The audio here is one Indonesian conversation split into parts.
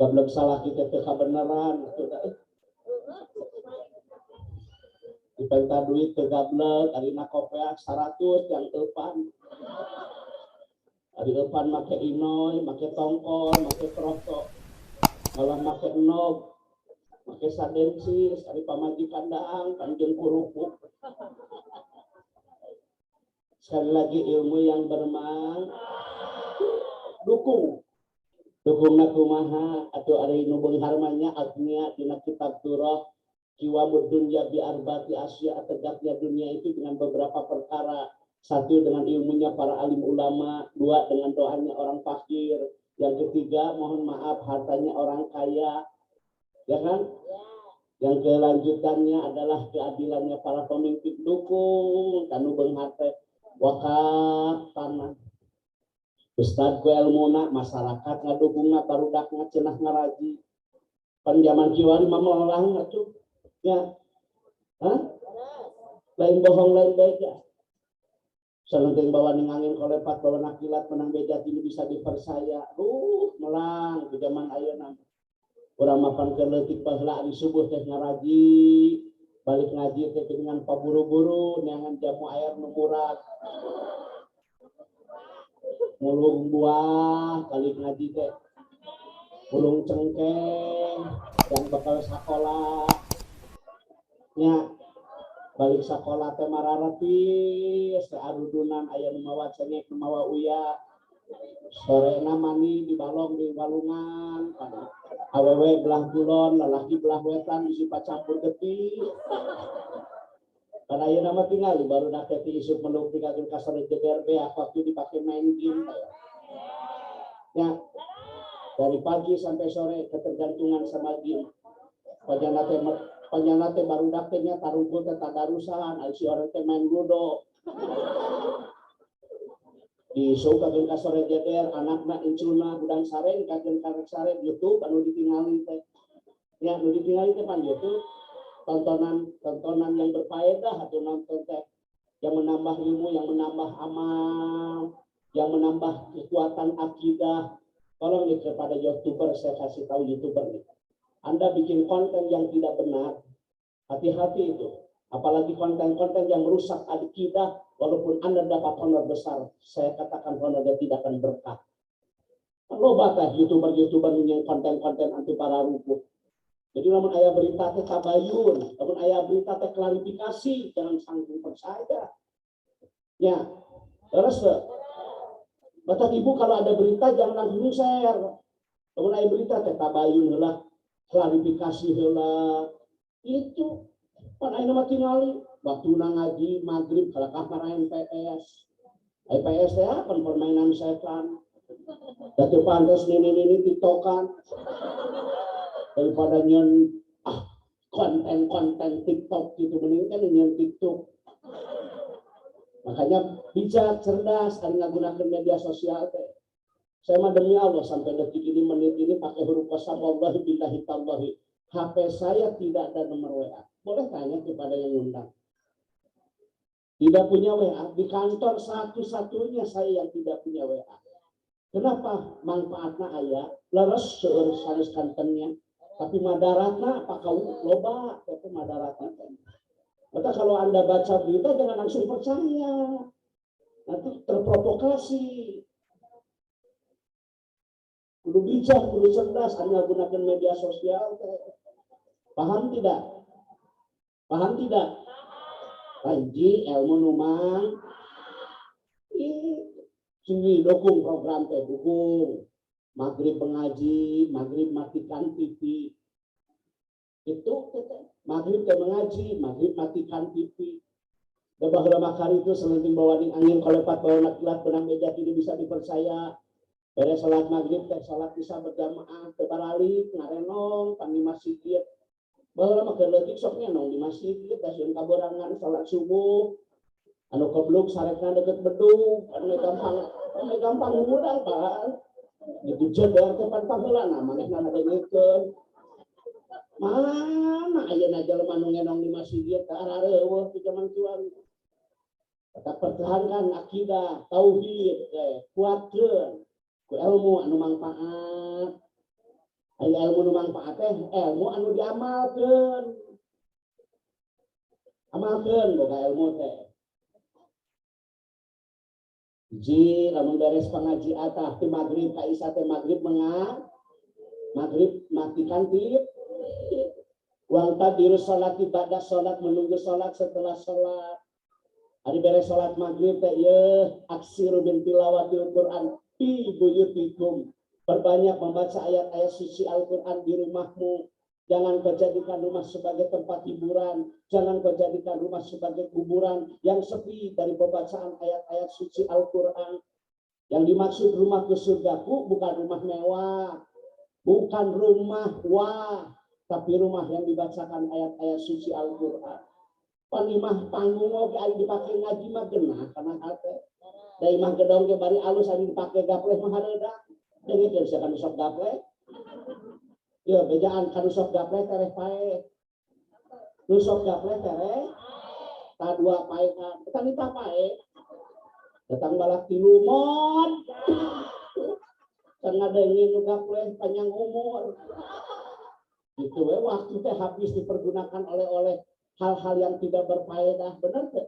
Gablek salah kita teh kabeneran dipenta duit teh gablek arina kopea 100 yang eupan ari eupan make inoy make tongkol make kroko malah make enog make sadensis ari pamajikan daang kanjeng kurupuk. Sekali lagi ilmu yang bermanfaat dukungna kumaha atuh ari nu beungharmanya agnia dina kitab surah kiwamud dunya bi arbati asya tegaknya dunia itu dengan beberapa perkara. Satu dengan ilmunya para alim ulama, dua dengan doanya orang fakir, yang ketiga mohon maaf hartanya orang kaya, ya kan? Yang kelanjutannya adalah keadilannya para pemimpin dukung kanu beunghar teh wakaf tanah. Ustad ku ilmuna masyarakat ngadukungna barudakna cenah ngaraji. Pan zaman kiwari mah melarang atuh. Ya. Hah? Lain bohong lain baik ya. Salenteng bawa ning angin kolepat bawa nakilat menang beja tinu bisa dipercaya. Melang di zaman ayeuna. Urang mapan keleutik baheula ari subuh teh ngaraji, balik ngaji teh dengan paburu-buru neangan jamu air nu murah. Mulung buah kali ngaji teh mulung cengkeh yang bakal sekolah nya balik sekolah teh mararapi searudunan aya nu mawa cengek nu mawa uya sorena mani dibalong di balungan awewe belah kulon lalaki belah wetan bisi pacampur getih karena ayeuna mah tingali baru nak teh isuk meluk pikakeun ka sore jeber beak waktu dipake main game ya dari pagi sampai sore ketergantungan sama game panjana teh baru dak teh nya tarungkul teh tadarusan ari si orang teh main ludo isuk kakeun ka sore jeber anakna incuna budang sareng kakeun karek sareng YouTube anu ditingali teh ya anu ditingali teh pan YouTube tontonan yang berfaedah atau nonton teh yang menambah ilmu, yang menambah amal, yang menambah kekuatan akidah. Tolong nih kepada YouTuber, saya kasih tahu YouTuber nih. Anda bikin konten yang tidak benar, hati-hati itu. Apalagi konten-konten yang merusak akidah, walaupun Anda dapat honor besar, saya katakan honornya tidak akan berkah. Loba teh YouTuber yang konten-konten anti para rukuh. Jadi namun ayah berita teh tabayun, namun ayah berita teh klarifikasi, jangan sanggup percaya. Ya, terus bapak ibu kalau ada berita jangan langsung share. Namun ayah berita teh tabayun lah, klarifikasi lah, itu. Pan ayah nama tingali, waktu ngaji maghrib kalau kamar MPS, MPS ya kan permainan setan. Datu pantas ini tiktokan. Daripada nyen konten TikTok gitu mending kan nyen TikTok. Makanya bijak cerdas kan menggunakan media sosial teh. Saya mah demi Allah sampai detik ini menit ini pakai huruf qasam wallahi billahi tallahi. HP saya tidak ada nomor WA. Boleh tanya kepada yang undang. Tidak punya WA di kantor satu-satunya saya yang tidak punya WA. Kenapa? Manfaatnya aya leres seueur sanes kantennya. Tapi madaratna apa kau loba itu madaratna. Maka kalau Anda baca berita jangan langsung percaya. Nanti terprovokasi. Kudu bijak, kudu cerdas Anda gunakan media sosial. Paham tidak? Paham tidak? Haji ilmu numang. Sini dukung program teh dukung. Maghrib mengaji, maghrib matikan TV. Itu maghrib teh mengaji, maghrib matikan TV. Baheula makari itu selenting bawa ning angin kolepat bawa nakilat benang meja tidak bisa dipercaya. Beres salat maghrib teh salat bisa berjamaah teh baralik ngarenong pan di masjid. Baheula mah keleutik sok nyenong di masjid teh sieun kaborangan salat subuh. Anu goblok sarekna deket bedug, anu gampang ngudang Pak. Gitu jodoh tempat paheulana manehna ngadengekeun. Mana ayeuna jelema nu ngenong di masjid teh arareueuh ti zaman kiwari. Tetap pertahankan akidah, tauhid, kuatkeun ku ilmu anu manfaat. Aya ilmu nu mangpaat teh ilmu anu diamalkeun. Amalkeun boga ilmu teh. Ji lamun beres pangaji atah ti magrib ka isya teh magrib magrib matikan tip. Wang tadiru salat ibadah salat menunggu salat setelah salat. Hari beres salat magrib teh ye aksiru bin tilawatil Quran fi buyutikum. Perbanyak membaca ayat-ayat suci Al-Quran di rumahmu. Jangan kau jadikan rumah sebagai tempat hiburan. Jangan kau jadikan rumah sebagai kuburan yang sepi dari pembacaan ayat-ayat suci Al-Quran. Yang dimaksud rumah ke surgaku bukan rumah mewah. Bukan rumah wah. Tapi rumah yang dibacakan ayat-ayat suci Al-Quran. Panimah panggung oke ayo dipakai ngaji mah genah karena kate. Dari mah gedong ke bari alus ayo dipakai gapleh mah hareuda. Jadi bisa kan sok gapleh. Ya bejaan kan sok gapleh tereh pae. Nu sok gapleh tereh ta dua pae kan. Kita minta pae. Datang balak tilu mod. Tengah dengin nu gapleh panjang umur. Itu waktu teh habis dipergunakan oleh hal-hal yang tidak berfaedah, benar teh?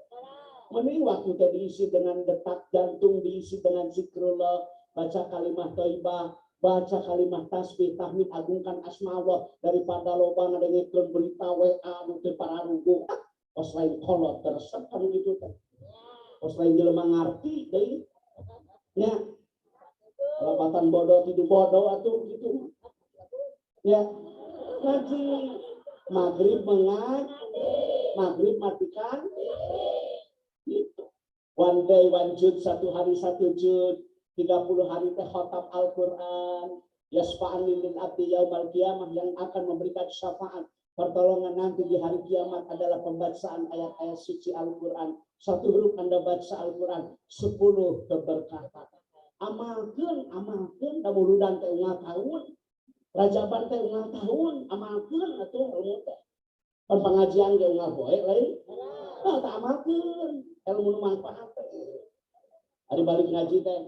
Mending waktu teh diisi dengan detak jantung, diisi dengan zikrullah, baca kalimat thayyibah, baca kalimat tasbih, tahmid, agungkan asma Allah daripada loba ngadengkeun berita WA nu teu pararuguh. Os lain kolot tersep kan gitu teh. Os lain jelema ngarti deui. Nya. Labatan bodoh tidu bodoh atuh gitu. Ya. Ngaji maghrib maghrib matikan itu one day one jud, satu hari satu jud, 30 hari teh khatam Al-Quran yasfa'an lil abdi yaumal qiyamah, yang akan memberikan syafaat pertolongan nanti di hari kiamat adalah pembacaan ayat-ayat suci Al-Quran. Satu huruf Anda baca Al-Quran 10 keberkatan. Amalkeun da muludan teh unggal tahun Rajaban teh unggal tahun amalkeun atuh ilmu teh. Pengajian ge unggal poe lain. Tah tah amalkeun ilmu nu manfaat teh. Ari balik ngaji teh.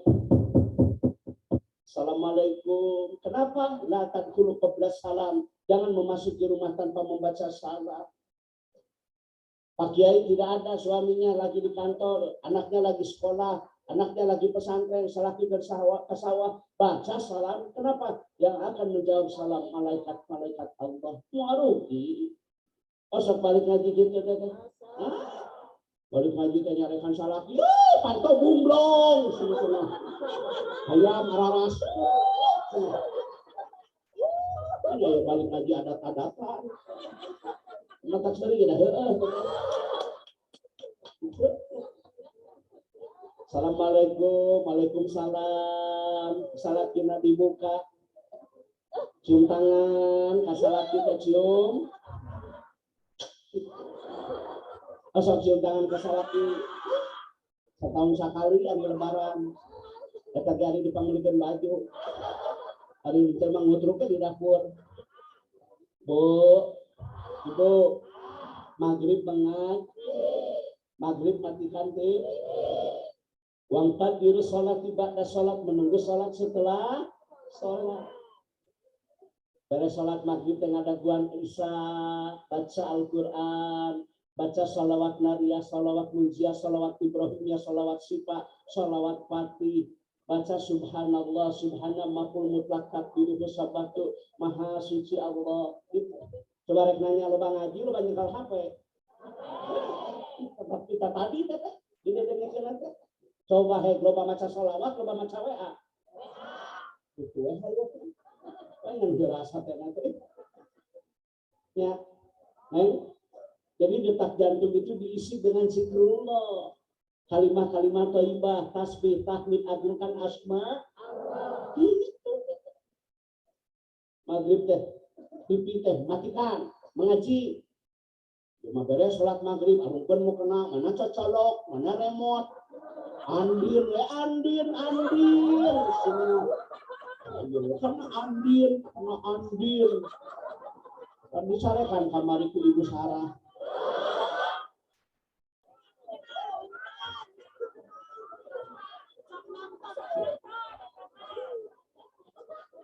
Assalamualaikum. Kenapa? La tadkhulu qabla salam. Jangan memasuki rumah tanpa membaca salam. Pak Kiai tidak ada, suaminya lagi di kantor, anaknya lagi sekolah, anaknya lagi pesantren, selaki ke sawah, baca salam. Kenapa? Yang akan menjawab salam malaikat-malaikat Allah. Muarugi. Osok balik ngaji gitu teh. Balik ngaji teh nyarekan salaki. Pantau bumblong. Ayam araras. Ya balik ngaji adat-adatan. Mata sering dah heueuh. Assalamualaikum, waalaikumsalam. Salat kita dibuka. Cium tangan, salat kita cium. Asal cium tangan ke salat setahun sekali anu lebaran. Eta hari dipanggilkeun baju. Hari teh mah ngutruknya di dapur. Bu, itu maghrib maghrib matikan teh. Wang tadiru salat ibadah salat menunggu salat setelah salat. Beres salat maghrib teh ngadaguan isya, baca Al-Qur'an, baca salawat nariyah, salawat munjiah, salawat ibrahimiyah, salawat syifa, salawat fatih, baca subhanallah, subhana maful mutlak takbiruhu sabatu, maha suci Allah. Gitu. Coba rek nanya lo ngaji, lo nyekel HP. Tetap kita tadi teh didengekeun teh. Coba hek lo maca sholawat, lo maca WA. Itu ya hayo. Pengen dirasa teh nanti. Ya. Nah, jadi detak jantung itu diisi dengan zikrullah. Kalimat-kalimat thayyibah, tasbih, tahmid, agungkan asma Allah. Gitu. Maghrib teh pipi teh matikan mengaji. Cuma beres sholat maghrib, arungkeun mau kena mana cocolok, mana remote, andir semua. Karena andir. Kan disarekan kamariku Ibu Sarah.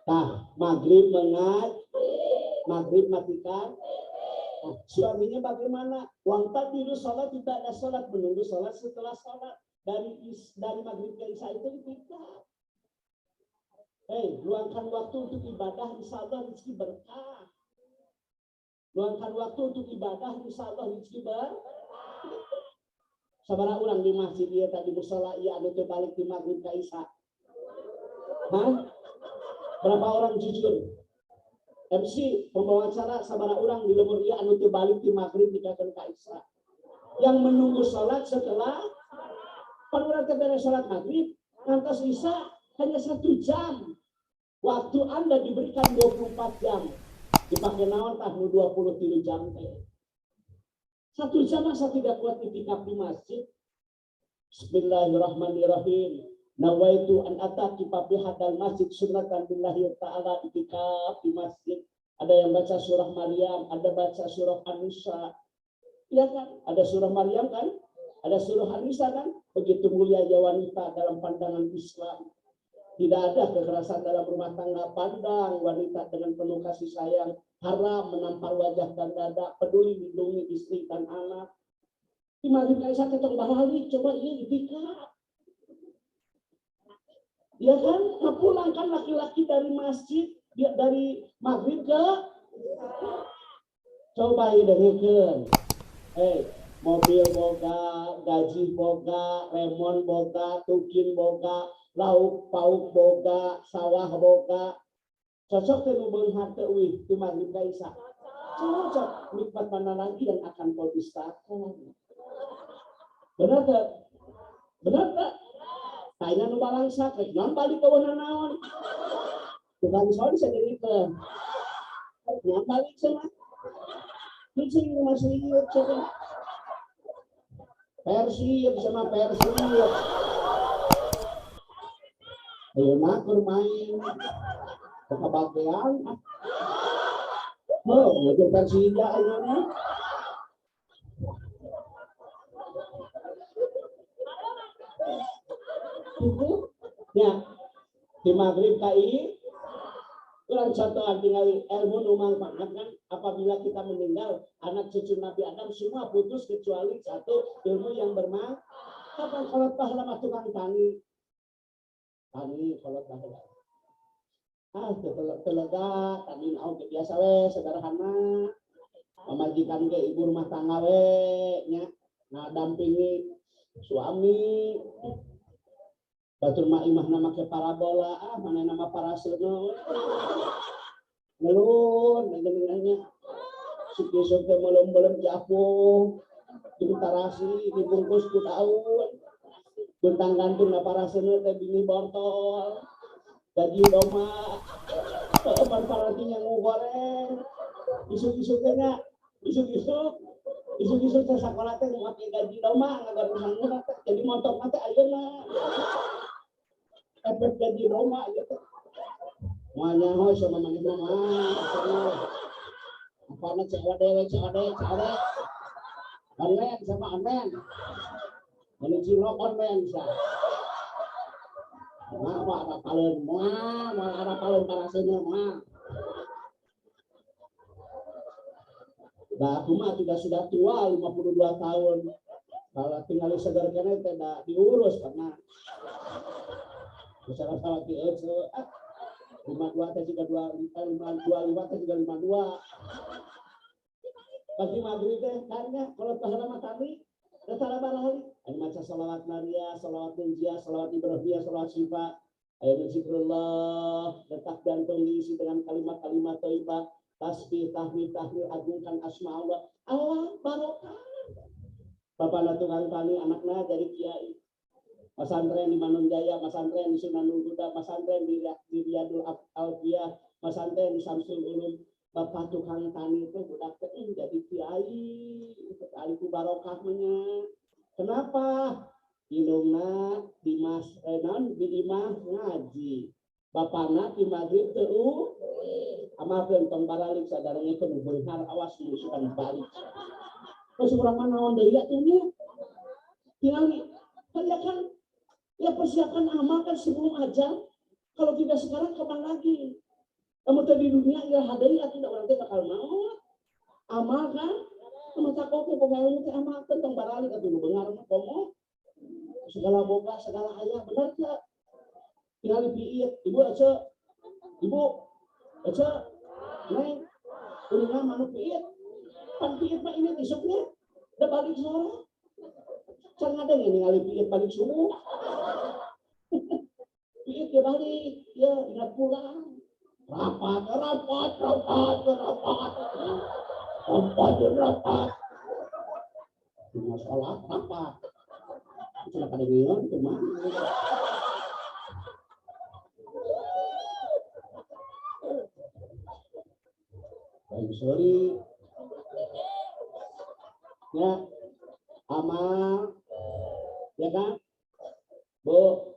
Nah, maghrib maghrib matikan. Nah, suaminya bagaimana? Wangta tidur sholat tidak ada sholat, menunggu sholat setelah sholat dari maghrib ke isya itu tidak. Luangkan waktu untuk ibadah, insya Allah rezeki berkah. Luangkan waktu untuk ibadah, insya Allah rezeki berkah. Sabaraha urang di masjid dia tadi musola iya anu teu balik di maghrib ka isya. Hah? Berapa orang jujur? MC pembawa acara sabaraha urang di lemur ieu anu teu balik di maghrib dikakeun ka isya. Yang menunggu sholat setelah pan urang teh beres sholat maghrib ngantos isya hanya 1 jam. Waktu Anda diberikan 24 jam. Dipakai naon tah 23 jam teh. 1 jam masa tidak kuat itikaf di masjid. Bismillahirrahmanirrahim. Nawaitu an ataki fi hadal masjid sunnatan billahi ta'ala itikaf di masjid. Ada yang baca surah Maryam, ada baca surah An-Nisa. Iya kan? Ada surah Maryam kan? Ada surah An-Nisa kan? Begitu mulia ya wanita dalam pandangan Islam. Tidak ada kekerasan dalam rumah tangga. Pandang wanita dengan penuh kasih sayang. Haram menampar wajah dan dada. Peduli lindungi istri dan anak. Di maghrib Aisyah ketong bahali. Coba ini itikaf. Ya kan? Mempulangkan laki-laki dari masjid. Dari maghrib ke. Coba dengarkan. Mobil boga, gaji boga, remon boga, tukin boga, lauk pauk boga, sawah boga. Cocok teh nu beunghar teh euy di maghrib ka isya. Cocok nikmat mana lagi yang akan kau dustakan. Benar teh? Benar teh? Tanya nu balangsa rek naon balik ka wana naon. Tukang soal bisa dirikeun. Naon balik cenah? Kucing masih liuk cenah. Persib sama Persib. Ayo nakur main. Kebagian. Ngajar Persija ayo na. Itu ya di maghrib KI kurang contoh tinggal ilmu numang banget kan. Apabila kita meninggal, anak cucu Nabi Adam semua putus kecuali satu ilmu yang bermanfaat. Kapan kalau pahala tukang tani kalau pahala. Telega tadi naon biasa we sederhana. Pemajikan ke ibu rumah tangga we nya. Nah dampingi suami. Batur mah imah nama ke parabola, mana nama paraseuna. Ngelun, ngedengannya. Suki-suki belum jatuh. Ditarasi, dibungkus ku daun. Bentang gantung na paraseuna teh bini bortol. Gaji doma. Pan paratinya ngogoreng. Isuk-isuk teh nya, isuk-isuk teh sakola teh make gaji doma ngagoreng mangga teh jadi montok teh ayeuna. Efek gaji doma gitu. Moalnya hoy sama maneh mah. Apana cewek. Online sama online. Menuju online sa. Apa ada palun mah, ada palun parasenya mah. Aku mah sudah tua 52 tahun. Kalau tinggal segar kene tidak diurus karena masyarakat itu 52 teh juga 25 teh juga 52. Pagi maghrib teh kayaknya kalau pahala tadi datara barahali anu maca shalawat naria, shalawat munjiah, shalawat ibrahimiyah, shalawat syifa, aya zikrullah, detak jantung diisi dengan kalimat-kalimat thayyibah, tasbih, tahmid, tahlil, agungkan asma Allah. Allah barokah. Bapana tukang tani, anakna jadi kiai. Pesantren di Manunjaya, pesantren di Sunanul Huda, pesantren di Riyadul Alfiyah, pesantren di Samsul Ulum. Bapak tukang tani itu budak teh jadi kiai, ku barokahnya. Kenapa? Indungna di imah ngaji. Bapakna di maghrib teu amalkeun tong baralik sadarengkeun beunghar awas musukan balik. Terus urang mah naon deui atuh nya? Tinggal kan ya persiapan amal kan sebelum ajal. Kalau tidak sekarang kapan lagi? Kamu di dunia ya hadari tidak orang teh bakal mau amal kan sama cakope pegawai teh amal tentang barali atuh nu beungar mah komo segala boga segala aya benar teh tinggal piit ibu aja neng ulingan manuk piit pan piit mah ini isuknya udah balik sore can ada yang ningali piit balik subuh piit ya balik ya ingat pulang rapat masalah rapat sudah pada ngilang cuma baik sorry ya amal ya kan bu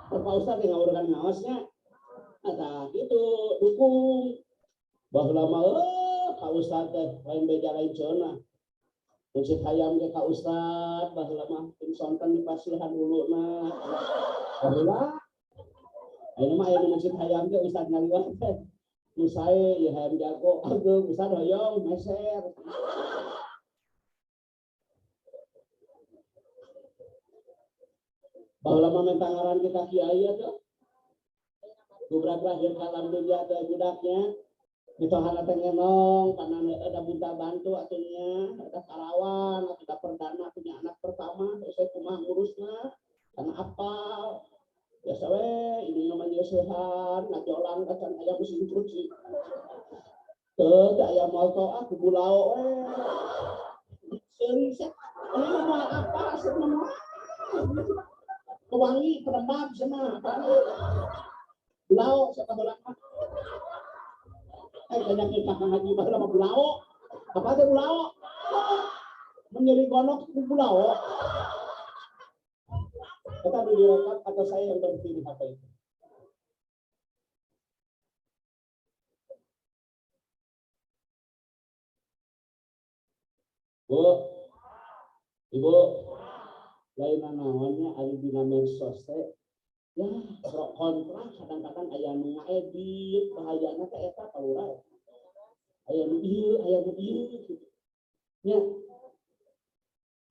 Pak Ustadz yang ngawurkan ngawasnya ada itu dukung bahwa lama Pak Ustadz lain beja lain zona musik hayam ke Pak Ustadz bahwa lama tim sonten di pasihan dulu nah bahwa ini mah yang musik hayam ke Ustadz ngaliwat musai ya hayam jago agung Ustadz hoyong meser bahwa lama mentangaran kita kiai tuh beberapa lahir kalam dunia ada budaknya ditohan atau ngenong karena ada bunta bantu atunya ada karawan ada perdana punya anak pertama saya cuma ngurusnya karena apa biasa ini namanya sehat ngajolang kacang ayam mesin cuci tuh ayam moto aku bulau seriset ini mau apa semua kewangi perembab sama apa bulau siapa bulan banyak kita haji bahasa nama bulau apa itu bulau menjadi gonok bulau kita direkam atau saya yang berhenti di HP itu Bu Ibu lain namanya ada di medsos teh ya pro kontra kadang-kadang aya nu ngaedit bahayana teh eta kalurah aya nu ieu gitu ya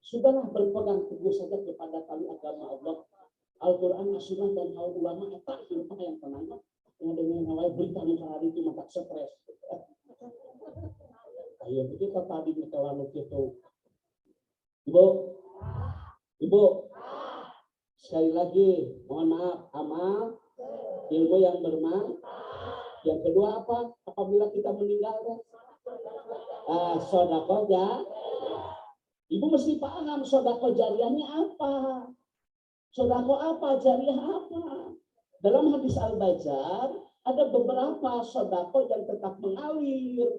sudahlah berpegang teguh saja kepada tali agama Allah Al-Qur'an As-Sunnah dan kaum ulama eta hilfah yang tenang yang dengan nawai berita nu karari itu mata stres ayo kita tadi kelanu kitu Ibu sekali lagi, mohon maaf, amal, ilmu yang bermanfaat. Yang kedua apa? Apabila kita meninggal, sedekah jariah. Ibu mesti paham sedekah jariahnya apa. Sedekah apa? Jariah apa? Dalam hadis Al-Bajar, ada beberapa sedekah yang tetap mengalir,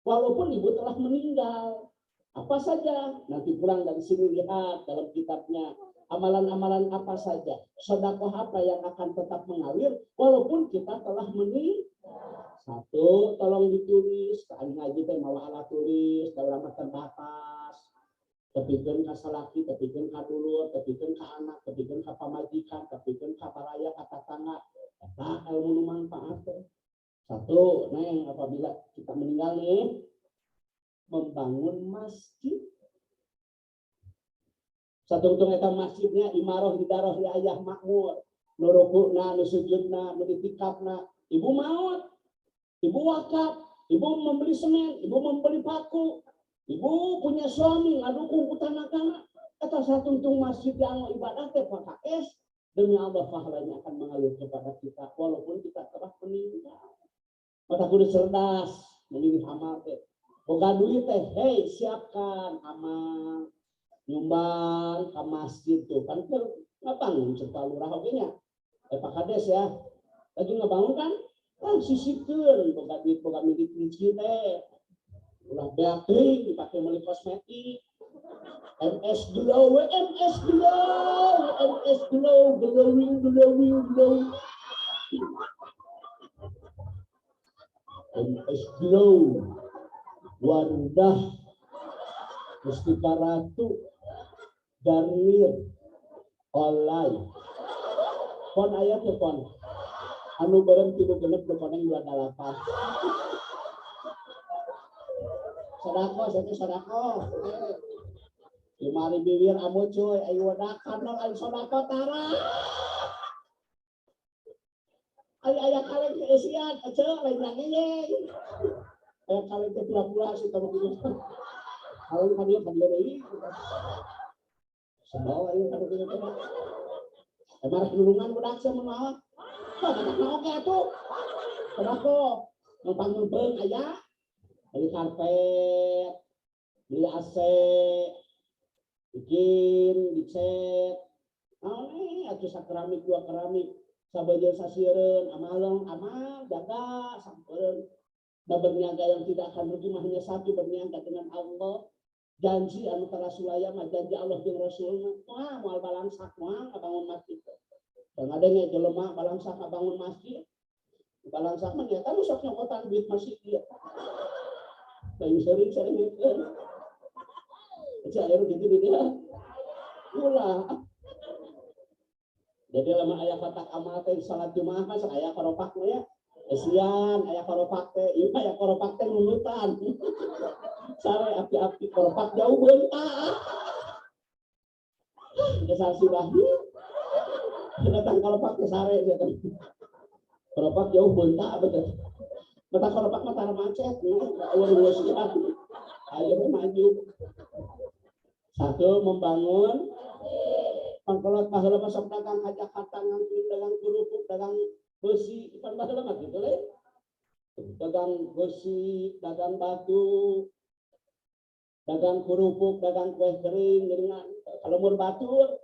walaupun ibu telah meninggal. Apa saja? Nanti pulang dari sini lihat dalam kitabnya. Amalan-amalan apa saja, sedekah apa yang akan tetap mengalir walaupun kita telah meninggal. Satu, tolong ditulis, kali ngaji teh mawa alat tulis dalam terbatas. Kepikeun ka salaki, kepikeun ka dulur, kepikeun ka anak, kepikeun ka pamajikan, kepikeun ka paraya, ka tetangga. Eta ilmu nu manfaat. Satu, neng apabila kita meninggal nih, membangun masjid. Satung-tung eta masjidnya imaroh hidaroh li ayah makmur nurukuna nusujudna nuditikapna ibu maut ibu wakaf ibu membeli semen ibu membeli paku ibu punya suami ngadukung kutanakana eta satung-tung masjid yang ibadah teh PKS demi Allah pahalanya akan mengalir kepada kita walaupun kita telah meninggal mata kudu cerdas memilih amal teh boga duit teh hei siapkan amal nyumbang ke masjid tuh kan ngabangun serta lurah oke-nya Pak Kades ya lagi ngebangun kan sisipkeun boga duit boga milik teh ulah beating dipakai meuli kosmetik MS Glow glowing MS Glow Wardah Mustika Ratu Garnier online pon ayat pon anu bareng 3 dekoneng 28. Sodako. Limari bibir amu cuy, ayo wadakan nol ayo sodako tara. Ayo ayah kalian keisian, aja lain lagi ye. Ayah kalian ke pula-pula sih kamu gitu. Kalian hadir ini. Semua ayo kamu gitu. Emang kelurungan budak semua. Budak mau kayak tuh. Sodako, numpang ayah. Beli karpet, beli AC, bikin, dicet. Nih, atuh sakeramik 2 keramik. Sabajar sasieureun amal jaga sampeun. Da berniaga yang tidak akan rugi mah hanya satu, berniaga dengan Allah. Janji anu tarasulaya mah janji Allah jeung Rasulna. Wah, moal balangsak moal bangun masjid. Dan ada nya jelema balangsak bangun masjid. Balangsak mah nya kan sok nyokotan duit masjid dia. Dan sering itu. Air gitu dia. Mula. Jadi lama ayah kotak amal teh salat Jumat mah aya koropak ya. Esian aya koropak teh, ieu aya koropak teh nulutan. Sare api-api koropak jauh beunta. Dasar si Wahyu. Datang koropak teh sare dia kan. Koropak jauh beunta betul. Mata koropak mata macet, awal siap. Ayo maju. Satu membangun. Pangkolot baheula masuk dagang ajak hatangan dagang kerupuk, dagang besi, ipan baheula mah gitu le. Dagang besi, dagang batu, dagang kerupuk, dagang kue kering dengan kalau mur batur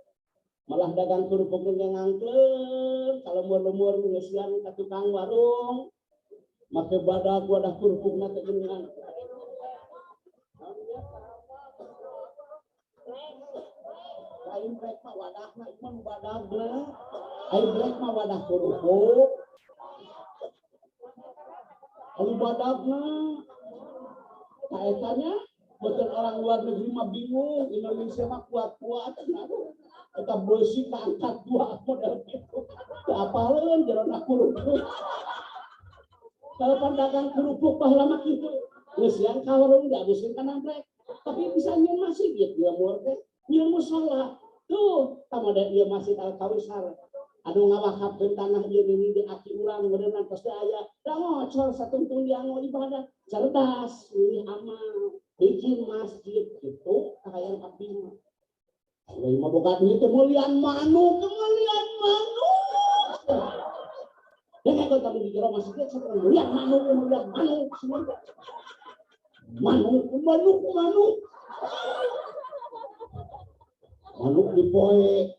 malah dagang kerupuk dengan ngangkleur, kalau mur ngesian ka tukang warung make badak wadah kerupukna teh dengan lain brek mah wadahna iman wadahna air brek mah wadah kerupuk alu badagna kaetanya betul orang luar negeri mah bingung Indonesia mah kuat-kuat eta besi kaangkat 2 model gitu apaleun jerona kerupuk kalau pandagang kerupuk baheula mah kitu geus yang ka warung dihabisin kana brek tapi bisa nyeun masih gitu ya mur teh nyeun musala tuh tamada ieu masjid Al-Kausar anu ngawakafkeun tanah ieu di aki urang beneran pasti aya da ngocor satungtung dianggo ibadah cerdas milih amal bikin masjid gitu kayak abdi mah lain mah boga duit teh mulian manuk dan kalau tadi di jero masjid sekarang mulian manuk manuk dipoe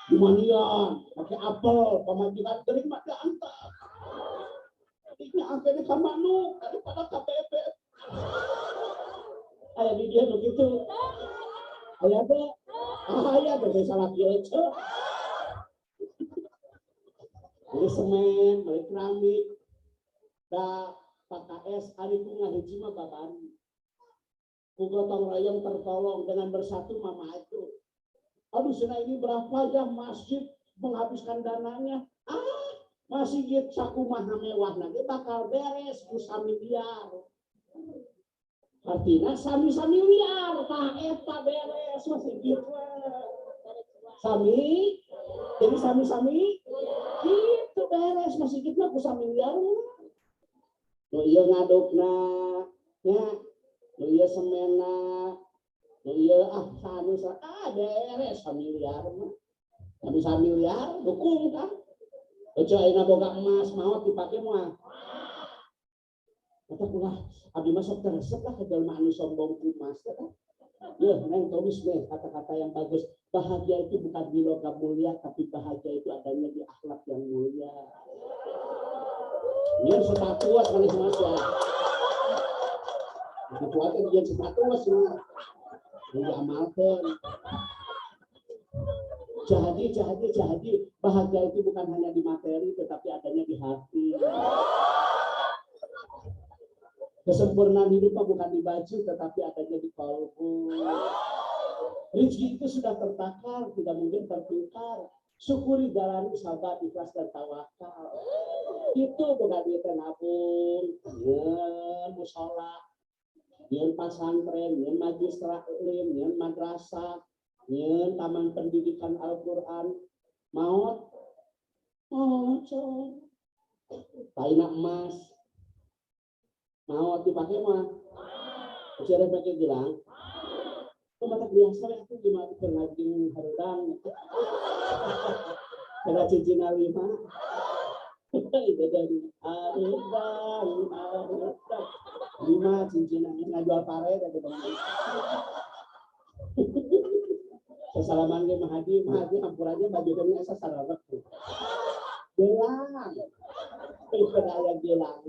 di manian pakai apel pamajikan gering mah diantar ini angkanya ka manuk daripada ka bebek aya di dia begitu aya teh salah kieu beli semen beli keramik da PKS ari ku ngahiji mah babari ku gotong royong tertolong dengan bersatu mama itu. Aduh sana ini berapa ya masjid menghabiskan dananya? Masjid sakumaha mewah nanti bakal beres ku 1 miliar. Artinya sami-sami miliar tah eta beres masjid. Sami jadi sami-sami itu beres masjid mah ku 1 miliar. Nu ieu ngadukna nya iya semena, iya sanu beres 1 miliar mah, tapi 1 miliar dukung kan, kecuali boga emas mau dipakai mah, kata pula, abdi masuk teresep lah ke dalam anu sombong emas, kan? Ya, neng tulis nih kata-kata yang bagus, bahagia itu bukan di logam mulia, tapi bahagia itu adanya di akhlak yang mulia. Ini sepatuas manis mas ya. Itu aja dia sepatu semua diamalkan. Jadi bahagia itu bukan hanya di materi tetapi adanya di hati. Kesempurnaan hidup bukan di baju tetapi adanya di kalbu. Rezeki itu sudah tertakar, tidak mungkin tertukar. syukuri jalani sabar, ikhlas dan tawakal. Itu bukan duit nabung, nyen musola, nyen pasantren, nyen majlis taklim, nyen madrasah, nyen taman pendidikan Al-Qur'an. Maut cong. Taina emas. Maut dipakai mah. Usia pakai bilang. Mata biasa aku gimana pengajian hardang. Kena cincin lima. Dari hardang. 5 cincin ngajual pare dari teman. Sesalaman ke Mahadi ampurannya baju kami asa sararek. Gelang. Pada gelang.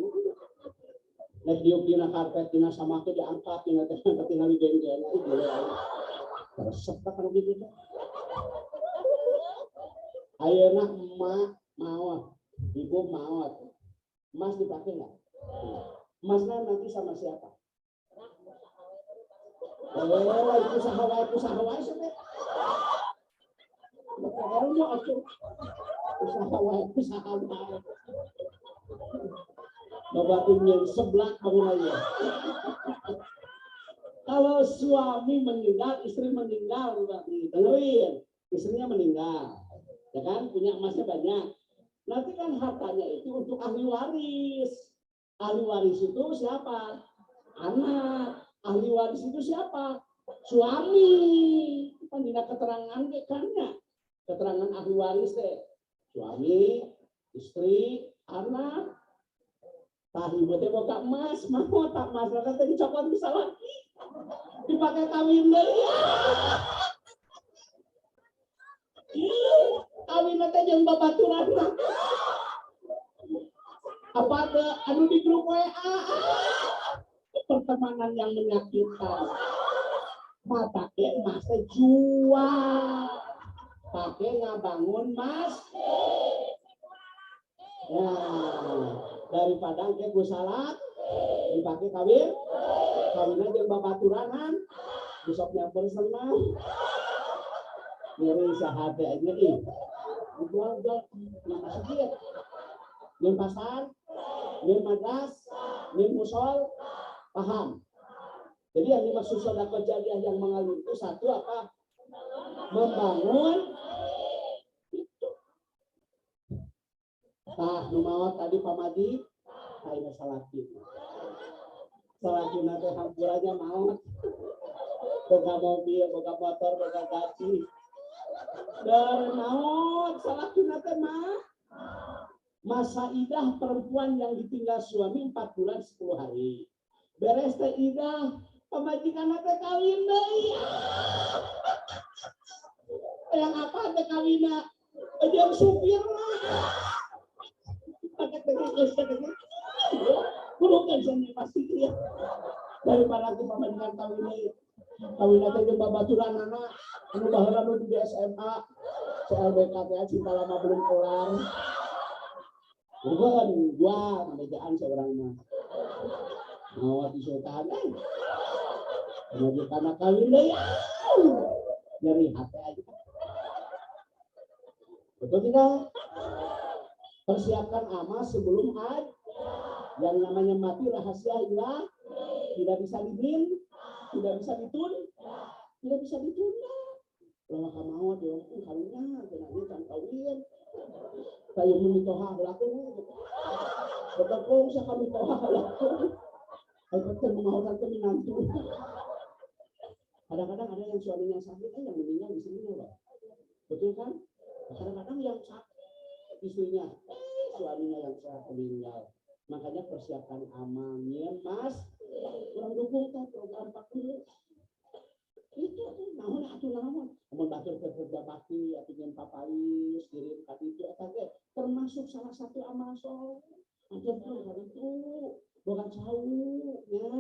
Nek diuk dina karpet dina sama ke diangkat dina tinggal di geng-geng itu resep kan gitu. Ayeuna emak maot, ibu maot. Emas dipakai enggak? Emasnya nanti sama siapa? Itu sahawa sampai. Baru atuh. Usahawa. Babatin yang sebelah kamu lagi. Kalau suami meninggal, istri meninggal, dengerin, istrinya meninggal, ya kan, punya emasnya banyak. Nanti kan hartanya itu untuk ahli waris. Ahli waris itu siapa? Anak. Ahli waris itu siapa? Suami. Kan tidak keterangan kannya. Keterangan ahli waris deh. Suami, istri, anak. Tahi buatnya boga emas, mau tak emas, kata dicopot bisa lagi, dipakai kawin deh. Kawin nanti yang babaturan. Apa ada anu di grup WA? Pertemanan yang menyakitkan. Pakai emasnya jual, pakai ngabangun mas. Ya. Daripada kayak gue salah dipakai kawin aja babaturanan besoknya bersenang nyeri sehati aja dijual yang sedikit di pasar di madras di musol paham. Jadi yang dimaksud sedekah jariah yang mengalir itu satu apa? Membangun. Nah, numawat tadi pamadi, ayo salatin. Salatin nanti hampurannya maut. Boga mobil, boga motor, boga gaji. Dan maut, salatin nanti mah. Masa idah perempuan yang ditinggal suami 4 bulan 10 hari. Beres teh idah, pemajikan nanti kawin deh. Yang apa teh kawinnya? Yang supir lah. Bukan sini pasti dia daripada kita pemajikan kawin itu babaturan anak anu baheula nu di SMA CLBK cinta lama belum kelar bukan gua pemejaan seorang mah mau di sultan pemajikan kawin deh nyeri hati aja betul tidak? Persiapkan amal sebelum haid. Yang namanya mati rahasia ilah tidak bisa dibin, tidak bisa ditunda. Kalau kamu mau dia kawinnya, kenanya kan kawin. Kayak memitoha laku, betul saya kami toha laku. Betul memaukan keminantu. Kadang-kadang ada yang suaminya sakit, yang meninggal istrinya, betul kan? Kadang-kadang yang sakit istrinya, suaminya yang sehat meninggal. Makanya persiapkan amalnya mas, kurang dukung kan program pakir. Itu namun namun bakir kerja bakti, artinya papais, kirim itu termasuk salah satu amal soleh. Ada tuh itu bukan jauh ya,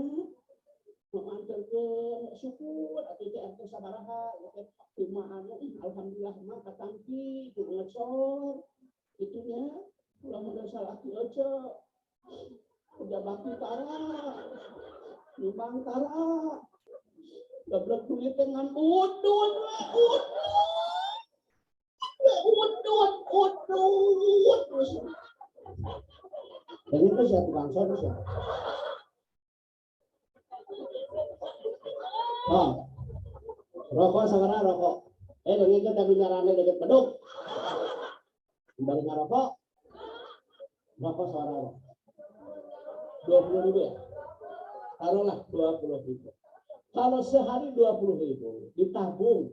mengantar ke syukur atau ke RT sabaraha, terima alhamdulillah maka tampi ngecor. Itunya ulah modal salah aja udah bakti tara nyumbang tara gablek duit dengan udun udut terus. Dan itu siapa bangsa terus ya? Oh, rokok sama rokok. Dengan itu tapi nyarane deket beduk. Kembali ngerokok, rokok suara rokok. 20.000 ya? Taruhlah 20.000. Kalau sehari 20.000 ditabung,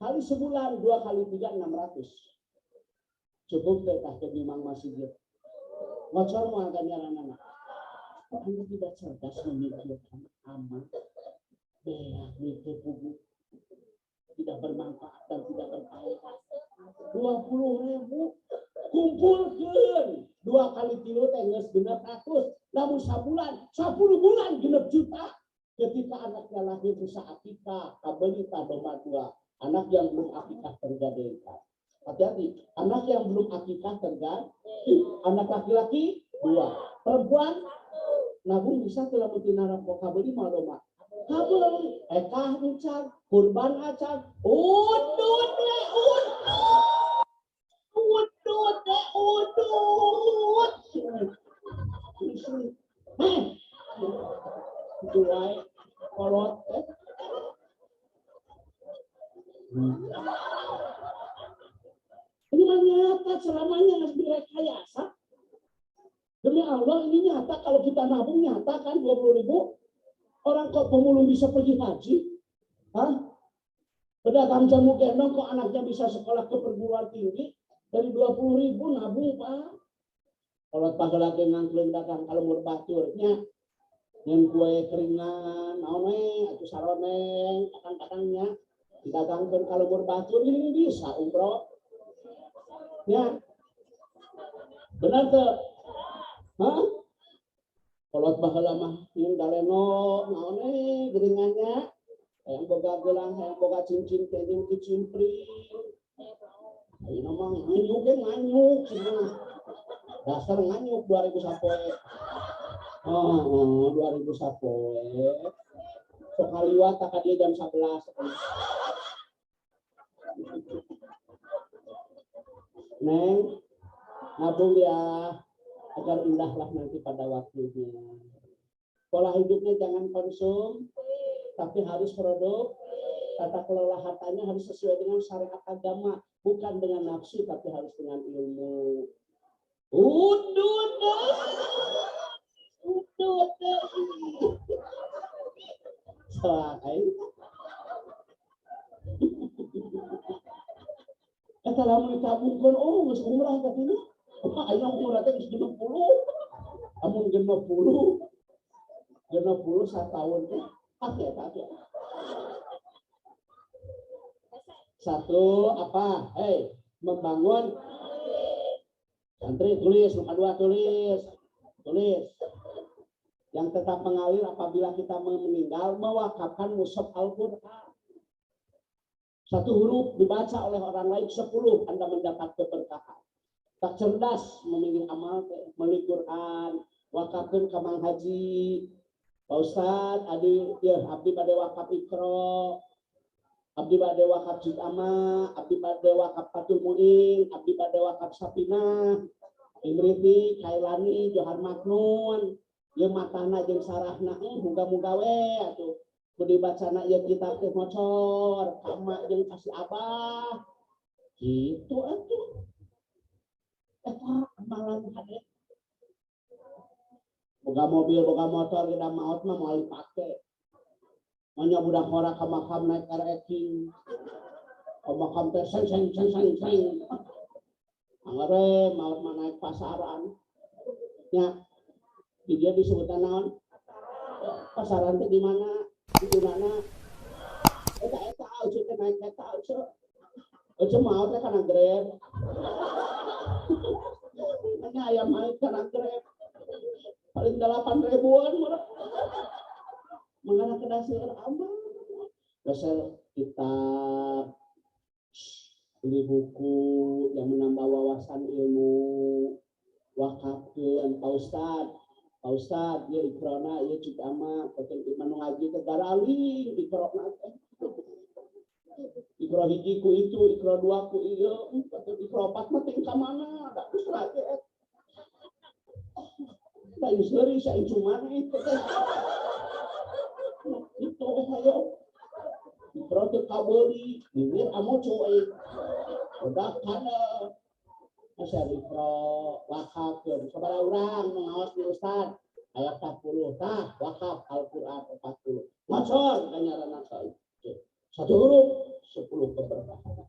kali sebulan 2 kali 3 600. Cukup tetap ke Imam Masjid. Ngocor mau akan nyaran-nyaran. Kok Anda tidak cerdas memikirkan aman? Mikir buku tidak bermanfaat dan tidak berfaedah. 20.000 kumpulkan 2 kali 3 tengah 900. Namun sebulan 10 bulan 6 juta. Ketika anaknya lahir bisa akikah, kabelita domba 2. Anak yang belum akikah tergadaikan. Hati-hati, anak yang belum akikah tergadaikan. Anak laki-laki 2, perempuan nabung bisa telah mentinara kabeli mau domba. Kabel, ekah ucap, kurban acan, udut. Jual kolot. Ini nyata selamanya harus direkayasa. Demi Allah ini nyata, kalau kita nabung nyata kan 20.000. Orang kok pemulung bisa pergi haji? Hah? Pedagang jamu gendong kok anaknya bisa sekolah ke perguruan tinggi dari 20.000 nabung Pak. Kalau pakai lagi ngangklin dagang kalau mau baturnya yang kue keringan, naone, atau saroneng, kadang-kadangnya didagangkan kalau mau batur ini bisa umroh. Ya, benar tuh. Hah? Kalau bahala mah yang daleno, naone, geringannya, yang boga gelang, yang boga cincin, kening kicimpring. Ini memang nganyuk, dasar nganyuk 2000 sapoe. 2000 sapoe. Sekali wata dia jam 11. Neng, nabung ya agar indahlah nanti pada waktunya. Pola hidupnya jangan konsum, tapi harus produk. Tata kelola hartanya harus sesuai dengan syariat agama, bukan dengan nafsu, tapi harus dengan ilmu. Udut. Kalau mau ditabungkan, nggak umrah katanya. Ayo umrah teh 60. Amun 60 setahun teh pakai. Satu apa? Membangun santri, tulis. Nomor 2 tulis. Yang tetap mengalir apabila kita meninggal, mewakafkan mushaf Al-Quran. 1 huruf dibaca oleh orang lain 10, Anda mendapat keberkahan. Tak cerdas memilih amal, memilih Quran, wakafkan kamang haji. Pak Ustad, abdi bade wakaf Iqra, abdi bade wakaf Juz Amma, abdi bade wakaf Fathul Muin, abdi bade wakaf Sapinah, Imriti, Kailani, Johar Maknun, ye matana jeung sarahna muga-muga we atuh. Kudu bacana ya kita teh mocor, kama jeung kasih abah. Gitu atuh. Eta amalan hade. Boga mobil, boga motor, kita maot mah moal dipake. Nya budak ora ka makam naik ereking. Ka makam teh seng. Angare maot mah naik pasaran. Nya dia disebutkan naon? Pasaran teh di mana? Di mana? Eta ujung teh naik eta ujung mau teh kana Grab. Hanya ayam naik kana Grab. Paling 8.000-an murah. Mangana ke dasar aman. Dasar kitab, beli buku yang menambah wawasan ilmu, wakafkeun Pak Ustad, ya ikrona, ya cukama, pakai iman ngaji ke darali, ikrona Ikro hiji ku itu, ikro dua ku iya, ikro empat mah ting ka mana? Da geus lagi. Da geus leuri sa incuman itu. Itu ayo. Ikro teh kabeuli, bibir amoco euy. Udah kana asa ikro wakaf sabaraha urang ngaos di ustad ayat 40 tah wakaf Al-Qur'an 40. Macor ganjaranna ka satu huruf 10 keberkahan.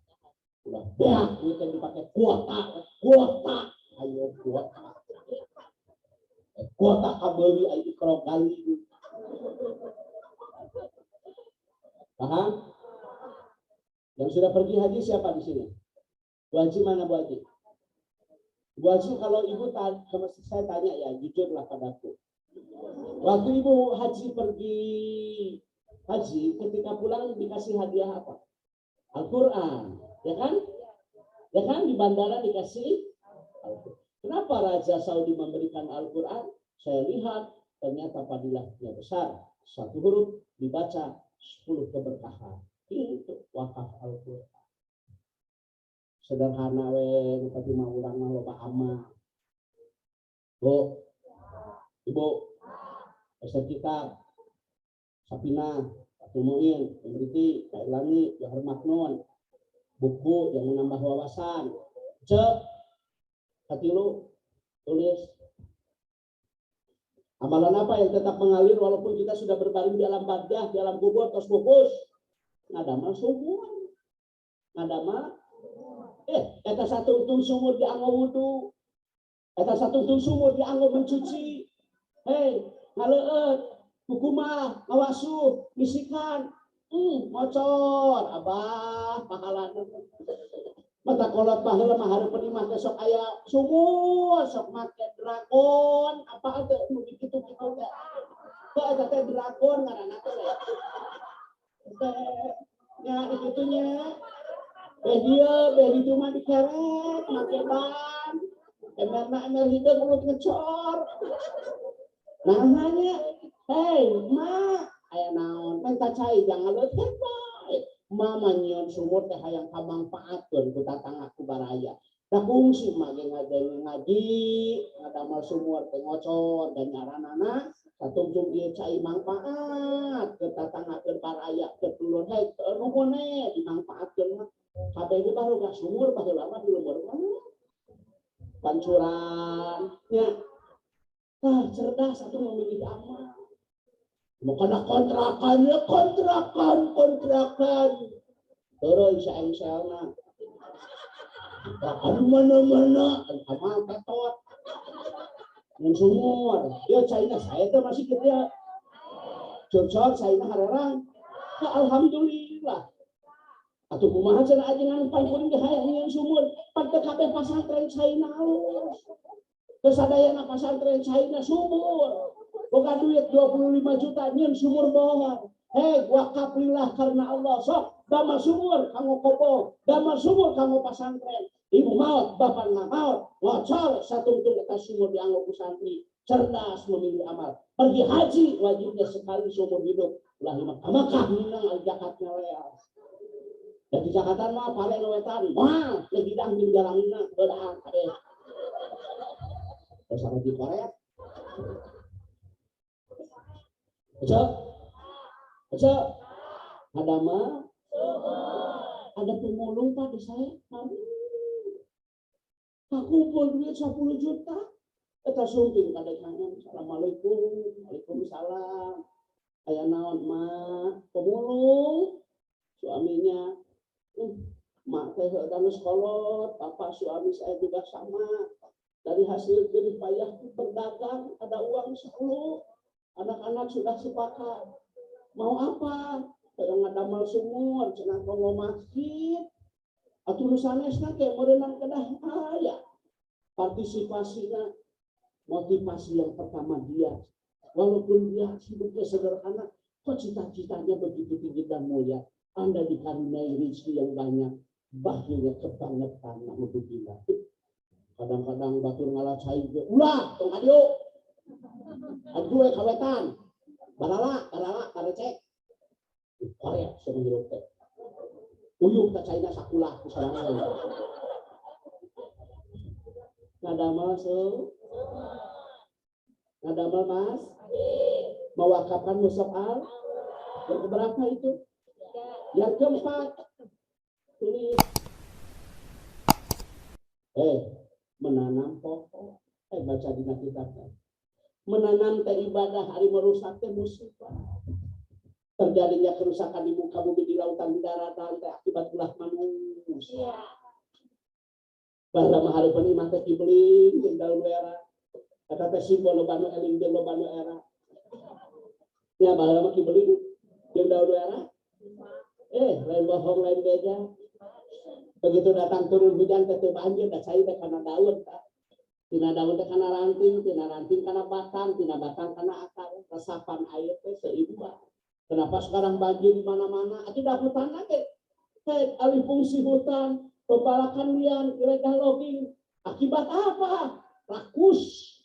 Udah beak itu dipakai kuota. Ayo kuota kabeli ayo ikro kali. Paham? Yang sudah pergi haji siapa di sini? Bu Haji mana Bu Haji? Bu Haji kalau ibu saya tanya ya jujurlah padaku. Waktu ibu haji pergi haji, ketika pulang dikasih hadiah apa? Al-Quran, ya kan? Ya kan di bandara dikasih Al-Quran. Kenapa Raja Saudi memberikan Al-Quran? Saya lihat ternyata padilahnya besar. Satu huruf dibaca 10 keberkahan. Itu wakaf Al-Quran. Sederhana we tapi mah urang mah loba amal. Bu, Ibu, pesan kita Sapina, Tumuin, Memberiti, Kailani, Johar Maknun, buku yang menambah wawasan. Hati lu tulis amalan apa yang tetap mengalir walaupun kita sudah berbaring di alam bardah, di alam kubur, tos bungkus. Ngadama sumur. Ngadama eta satu untung sumur dianggo wudu. Eta satu untung sumur dianggo mencuci. Hei, ngaleut, hukumah, ngawasuh, bisikan. Mocor, abah, pahalana. Mata kolot baheula mah hareupeun imah teh sok aya sumur, sok make dragon, apa teh nu kitu-kitu teh. Teh eta teh dragon ngaranna teh. Ya ikitunya. Dia itu mah dikeret, make ban. Ember hidup mulut ngecor. Nah hanya, hei, ma, aya naon, minta cai jangan leutik bae. Mama nyiun sumur teh hayang kamanfaatkeun ku tatangga ku baraya. Da kungsi mah ge ngaji, ngadamel sumur teh ngocor dan ngaranana satungtung ieu cai manfaat ke tatangga ke baraya ke dulur hei nuhun dimanfaatkeun mah. Kabeh itu baru ka sumur baheula mah di lumur mana? Pancuran. Ya. Cerdas satu memilih amal. Makanya kontrakan. Terus insya-Allah. Kontrakan mana-mana amal ketot. Yang sumur. Ya China saya tuh masih kita. Cocok China hararang. Alhamdulillah. Atuh kumaha cenah ajengan pangkuring ge hayang nyeun sumur pada kabeh pasantren China halus. Kesadayana pasantren China sumur. Boga duit 25 juta nyeun sumur bohong. Hei, wakaf lillah karena Allah. Sok damel sumur kanggo kopo, damel sumur kanggo pasantren. Ibu maot, bapak maot, ngocor satungtung eta sumur dianggo ku santri. Cerdas memilih amal. Pergi haji wajibnya sekali seumur hidup. Ulah Makkah minang al-zakatnya leas. Di Jakarta mah pare wetan, wah, lagi dang di jalanina, beudaan ade. Terus di Korea. Aja. Ada mah ada pemulung Pak di saya. Aku pun duit 10 juta. Eta sumping kadekanya. Assalamualaikum. Waalaikumsalam. Aya naon mah? Pemulung suaminya mak teh danus kolot, papa suami saya juga sama. Dari hasil jerih payah berdagang ada uang 10. Anak-anak sudah sepakat. Mau apa? Kadang ngadamel sumur, cenah kanggo masjid. Atuh nu sanesna teh meureunang kedah aya. Partisipasinya motivasi yang pertama dia. Walaupun dia hidupnya sederhana, kok cita-citanya begitu tinggi dan mulia. Anda dikaruniai rezeki yang banyak, bahagia kebangetan untuk gila. Kadang-kadang batur ngalah cai ge, ulah tong adio. Aduh kawetan. Barala, karecek. Korea sering hirup teh. uyuh tak caina sakulah kusarangan. Ngadamel ngadamel Mas, mewakafkan musoal. Yang keberapa itu? Yang keempat. Tulis. Menanam pokok. Baca di kitabnya. Menanam teh ibadah, hari merusak teh musibah. Terjadinya kerusakan di muka bumi, di lautan, di daratan teh akibat ulah manusia. Bahwa mahari penimah teh kibling di dalam era. Kata teh simbol lobanu eling jeung lobanu era. Ya bahwa kibling di dalam era. Lain bohong lain beja. Begitu datang turun hujan teh banjir dah cai teh kana daun tah. Tina daun teh kana ranting, tina ranting kana batang, tina batang kana akar. Resapan air teh seimbang. Kenapa sekarang banjir di mana-mana? Atuh da hutan lagi. Alih fungsi hutan, pembalakan lian, ilegal logging. Akibat apa? Rakus,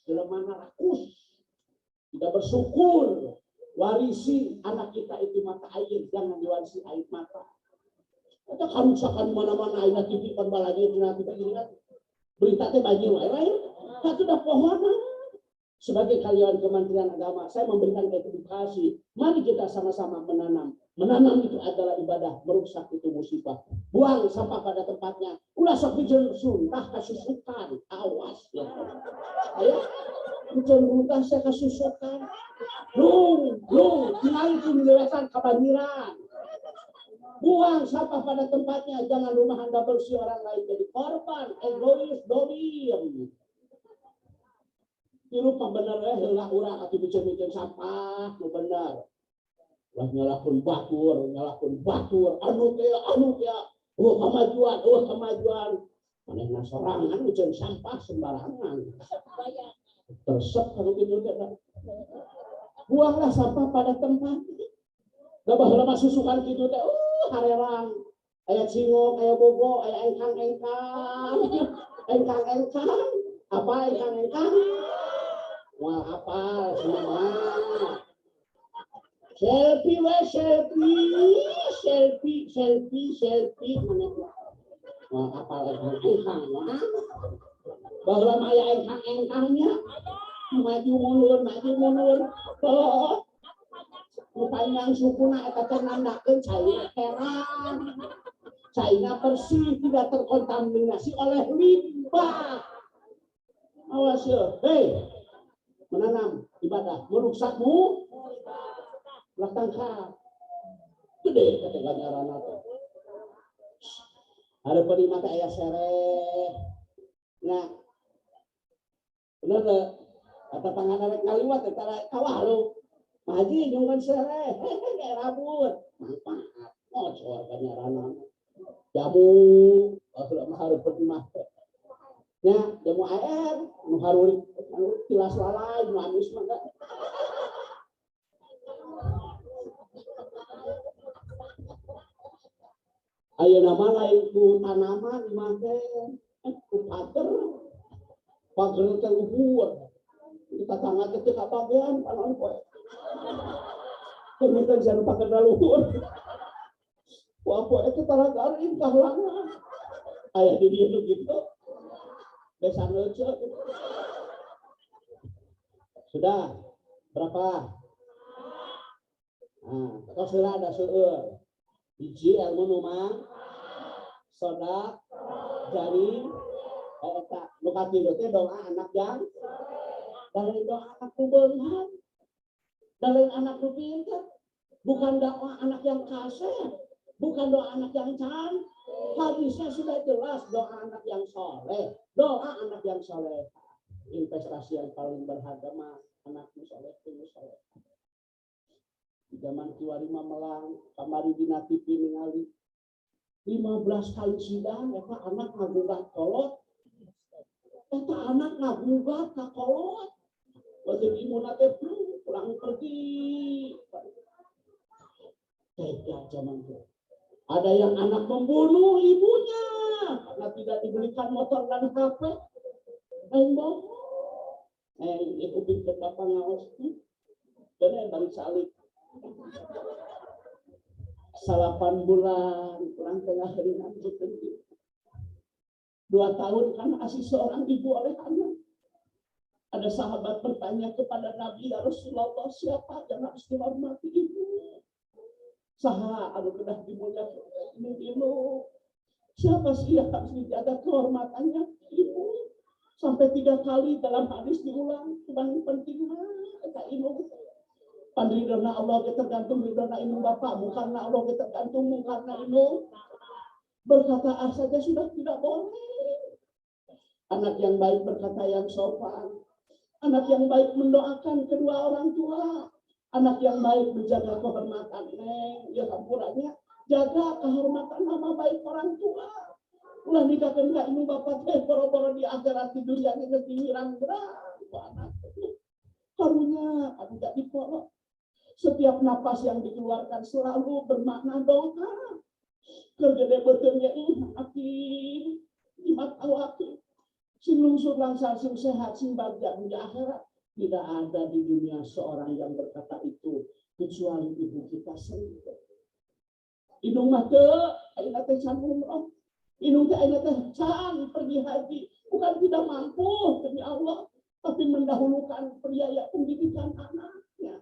jelema rakus. Tidak bersyukur. Warisi anak kita itu mata air, jangan diwarisi air mata. Kita kerusakan di mana-mana, air TV pembalanya tina kita ingat. Berita teh banjir wae lain. Itu dah pohonan. Sebagai karyawan Kementerian Agama, saya memberikan edukasi. Mari kita sama-sama menanam. Menanam itu adalah ibadah, merusak itu musibah. Buang sampah pada tempatnya. Ulah sok dijensun, tah kasusukan. Awas ya. Ayo, dijensun tah saya kasusukan. Lung, tinggal itu menyebabkan kebanjiran. Buang sampah pada tempatnya. Jangan rumah Anda bersih, orang lain jadi korban. Egois, dolim. Itu bener heula urang atuh bikin sampah, nu bener. Lah nyalahkeun batur, anu teh, kemajuan. Manehna sorangan bikin sampah sembarangan. Tersep kalau gitu teh. Buanglah sampah pada tempatnya. Da baheula masusukan kitu teh, harelang. Aya cingok, aya bogo, aya engkang-engkang. Engkang-engkang. Apa engkang-engkang? Wah apa semua selfie mana wah apa engkang bahwa maya engkangnya maju mundur panjang sukuna eta teh nandakeun China heran China bersih tidak terkontaminasi oleh limbah. Awas ya, menanam ibadah merusakmu ulah tangkap gede kata ganjaran itu ada penima teh aya sereh nah bener teh kata tangan arek ngaliwat teh kawah lu maji nyungkeun sereh kayak rabut manfaat ngocor ganjaran jamu kalau mah hareup penima nya jamu air nu hareup tilas lalai nu amis mah enggak. Ayeuna mah lain ku tanaman mah teh ku pager teh luhur. Kita tangga teh ka bagian panon poe. Kemudian jangan pager luhur. Wah poe teh talagarin kahlangan. Aya di dieu gitu. Desa neuceuk. Sudah berapa? Nah, kalau sudah ada seueur. Hiji ilmu numang sodak jari eta nu katilu teh doa anak yang dari doa anak kubeungan dari anak nu pinter bukan doa anak yang kasar bukan doa anak yang can hadisnya sudah jelas doa anak yang soleh doa anak yang soleh investasi yang paling berharga mah anak nu soleh nu soleh zaman kiwari mah melang kamari dina TV ningali 15 kali sidang eta anak ngagugat kolot eta anak ngagugat ka kolot wajib imuna teh pulang pergi tega zaman itu ada yang anak membunuh ibunya karena tidak diberikan motor dan HP embong ibu pikir bapak ngaos dan balik salib 8 bulan kurang tengah harinan gitu. 2 tahun kan asih seorang ibu oleh anak. Ada sahabat bertanya kepada Nabi, ya Rasulullah, siapa yang harus dihormati ibu? Saha anu kedah dimuliakan ini ibu. Siapa sih yang harus dijaga kehormatannya? Ibu. Sampai 3 kali dalam hadis diulang. Paling penting mah ibu. Pandridona Allah kita tergantung ridona ibu bapakmu, karena Allah kita tergantungmu karena ibu. Berkata saja sudah tidak boleh. Anak yang baik berkata yang sopan. Anak yang baik mendoakan kedua orang tua. Anak yang baik menjaga kehormatan. Ya hampurannya. Jaga kehormatan nama baik orang tua. Ulah nikahkan ka ibu bapak teh boro-boro di akhirat di dunia ini diwirang berang. Anak karunya aku tidak dipolok. Setiap napas yang dikeluarkan selalu bermakna doa. Kergede betulnya aki imat awaki. Sing lungsur langsar, sing sehat, sing bagja di akhirat. Tidak ada di dunia seorang yang berkata itu kecuali ibu kita sendiri. Indung mah teu ayeuna teh can umroh. Indung teh ayeuna teh can pergi haji. Bukan tidak mampu demi Allah, tapi mendahulukan biaya pendidikan anaknya.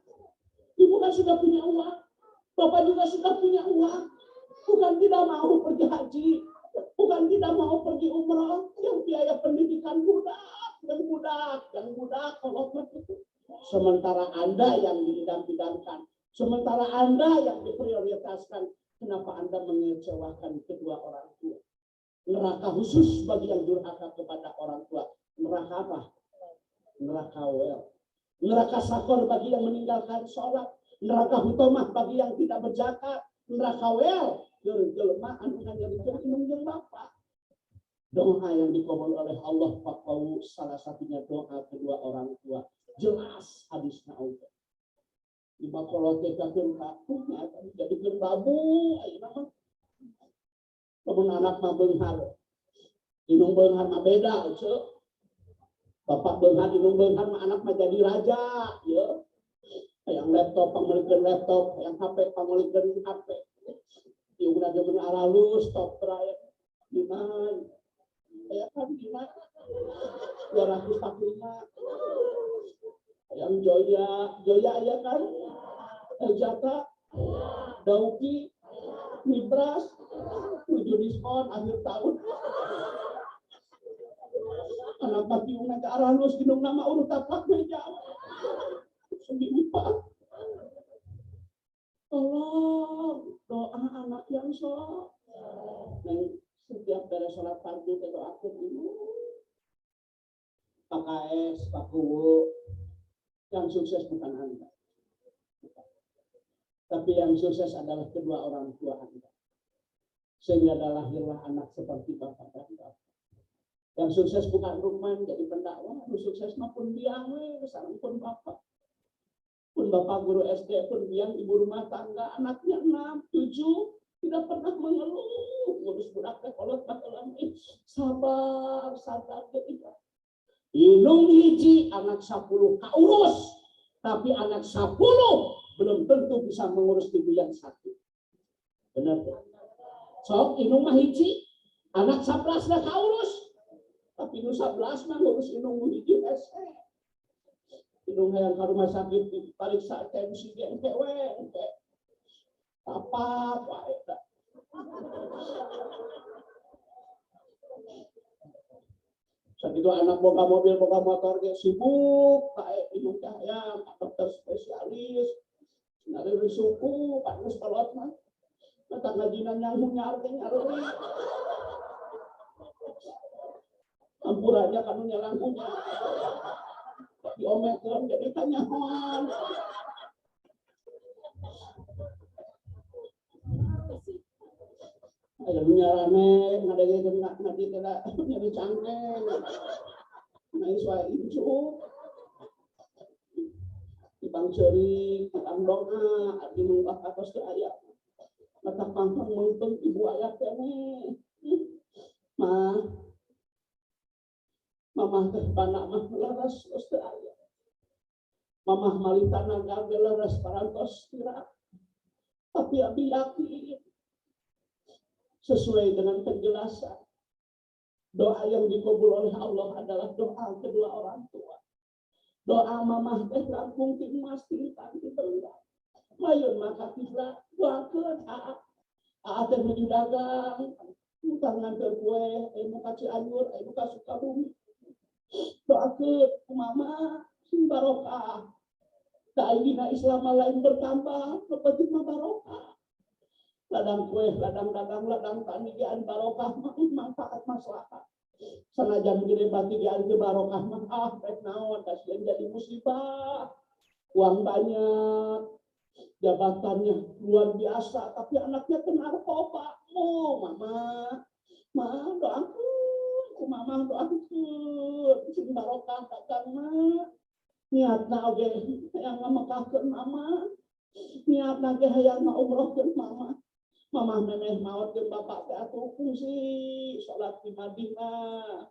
Ibu kan sudah punya uang, bapak juga sudah punya uang. Bukan tidak mau pergi haji, bukan tidak mau pergi umroh, yang biaya pendidikan budak. Kalau begitu. Sementara Anda yang diidam-idamkan, sementara Anda yang diprioritaskan, kenapa Anda mengecewakan kedua orang tua? Neraka khusus bagi yang durhaka kepada orang tua. Neraka apa? Neraka wel. Neraka sakor bagi yang meninggalkan sholat. Neraka hutomah bagi yang tidak berzakat. Neraka wel. Jelma anu hanya dikira bapak. Doa yang dikabul oleh Allah Pakau salah satunya doa kedua orang tua. Jelas hadisnya Allah. Di bakolo tekakeun kakunya akan dijadikan babu ayeuna mah. Lamun anak mah beunghar. Indung beunghar mah beda ceu. Bapak beunghar indung beunghar mah anak mah jadi raja, ya. Yang laptop pamulikeun laptop, yang HP pamulikeun HP. Ieu udah zaman aralus stop terakhir. Gimana? Ya kan gimana? 245 yang Joya ya kan, Jata, Dauki, Mibras, 7 diskon akhir tahun. Anak pati unang ke arah lus ginung nama urut tapak meja. Seminggu pak. Tolong doa anak yang sholat. Dan setiap dari sholat pagi kita doakan ini. PKS, Pak Kuwo, yang sukses bukan Anda. Tapi yang sukses adalah kedua orang tua Anda. Sehingga lahirlah anak seperti Bapak dan Bapak. Yang sukses bukan Rukman jadi pendakwah, yang sukses maupun biang, sarang pun Bapak. Pun Bapak guru SD, pun biang ibu rumah tangga, anaknya 6, 7, tidak pernah mengeluh. Ngurus budak teh kolot bakalan sabar ketika. Indung hiji anak 10 kaurus, tapi anak 10 belum tentu bisa mengurus ibu yang 1. Benar ya? So, indung mah hiji anak 11 dah kaurus, tapi indung 11 mah ngurus indung hiji ese. Indung yang ke rumah sakit diperiksa tensi GNTW, apa wae dah. Saat itu anak boga mobil, boga motor, dia sibuk, kayak indung cahaya, dokter spesialis, dari suku, Pak Nus Kolot mah, kata ngajinan yang nyarting, ampurannya kan nyelangkunya, diometron, jadi tanyawan. Ayo nyarane, ngadege kena nanti kena nyari cangkeng, naik suai incu, dibang ceri, dibang doa, di munggah atas ke ayat, mata pangkang mengutung ibu ayat kene, mamah teh panak mah leres terus ke ayat, mamah malita naga leres parantos tira. Tapi Abi yakin sesuai dengan penjelasan doa yang dikabul oleh Allah adalah doa kedua orang tua. Doa mamah teh langkung ti emas ti tanti terendah. Mayun maka kisah doakeun aa teh menuju dagang, utang nganter kue, muka Cianjur, muka Sukabumi. Doakeun ku mama sing barokah. Da ayeuna Islam lain bertambah, penting mah barokah. Ladang kue, ladang dagang, ladang tani gian barokah manfaat maslahat. Sanajan gede bati gian ge barokah mah rek naon kasihan jadi musibah. Uang banyak, jabatannya luar biasa, tapi anaknya kena narkoba. Oh, mama doakeun, ku mama doakeun, sing barokah dagang mah. Niatna oge hayang ngamekahkeun mama. Niatna ge hayang ngaumrohkeun mama. Mama memeh maot jeung bapak teh atuh kungsi salat di Madinah.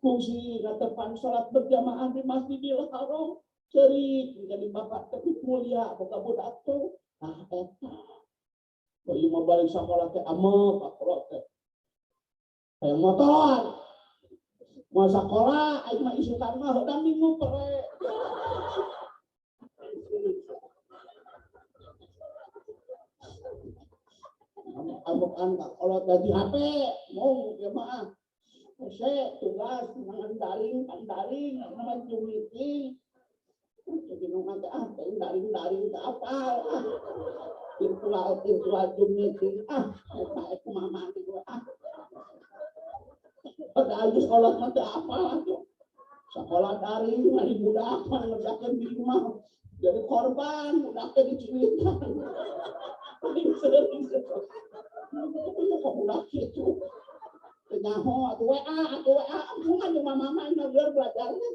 Kungsi ngatepan salat berjamaah di Masjidil Haram. Ceri jadi bapak teh mulia boga budak teh. Ah eta. Kok ieu mah balik sakola teh ameuh pakro teh. Hayang motor. Mau sakola aing mah isukan mah heudan minggu pere. Amukan kalau gaji HP mau jemaah saya tugas dengan daring nama Zoom meeting jadi nunggu daring apa virtual Zoom meeting itu mama itu ada aja sekolah nanti apa tuh sekolah daring dari budak ngerjakan di rumah jadi korban budaknya dicuitkan budak itu nyaho atau WA bukan cuma mama yang biar belajarnya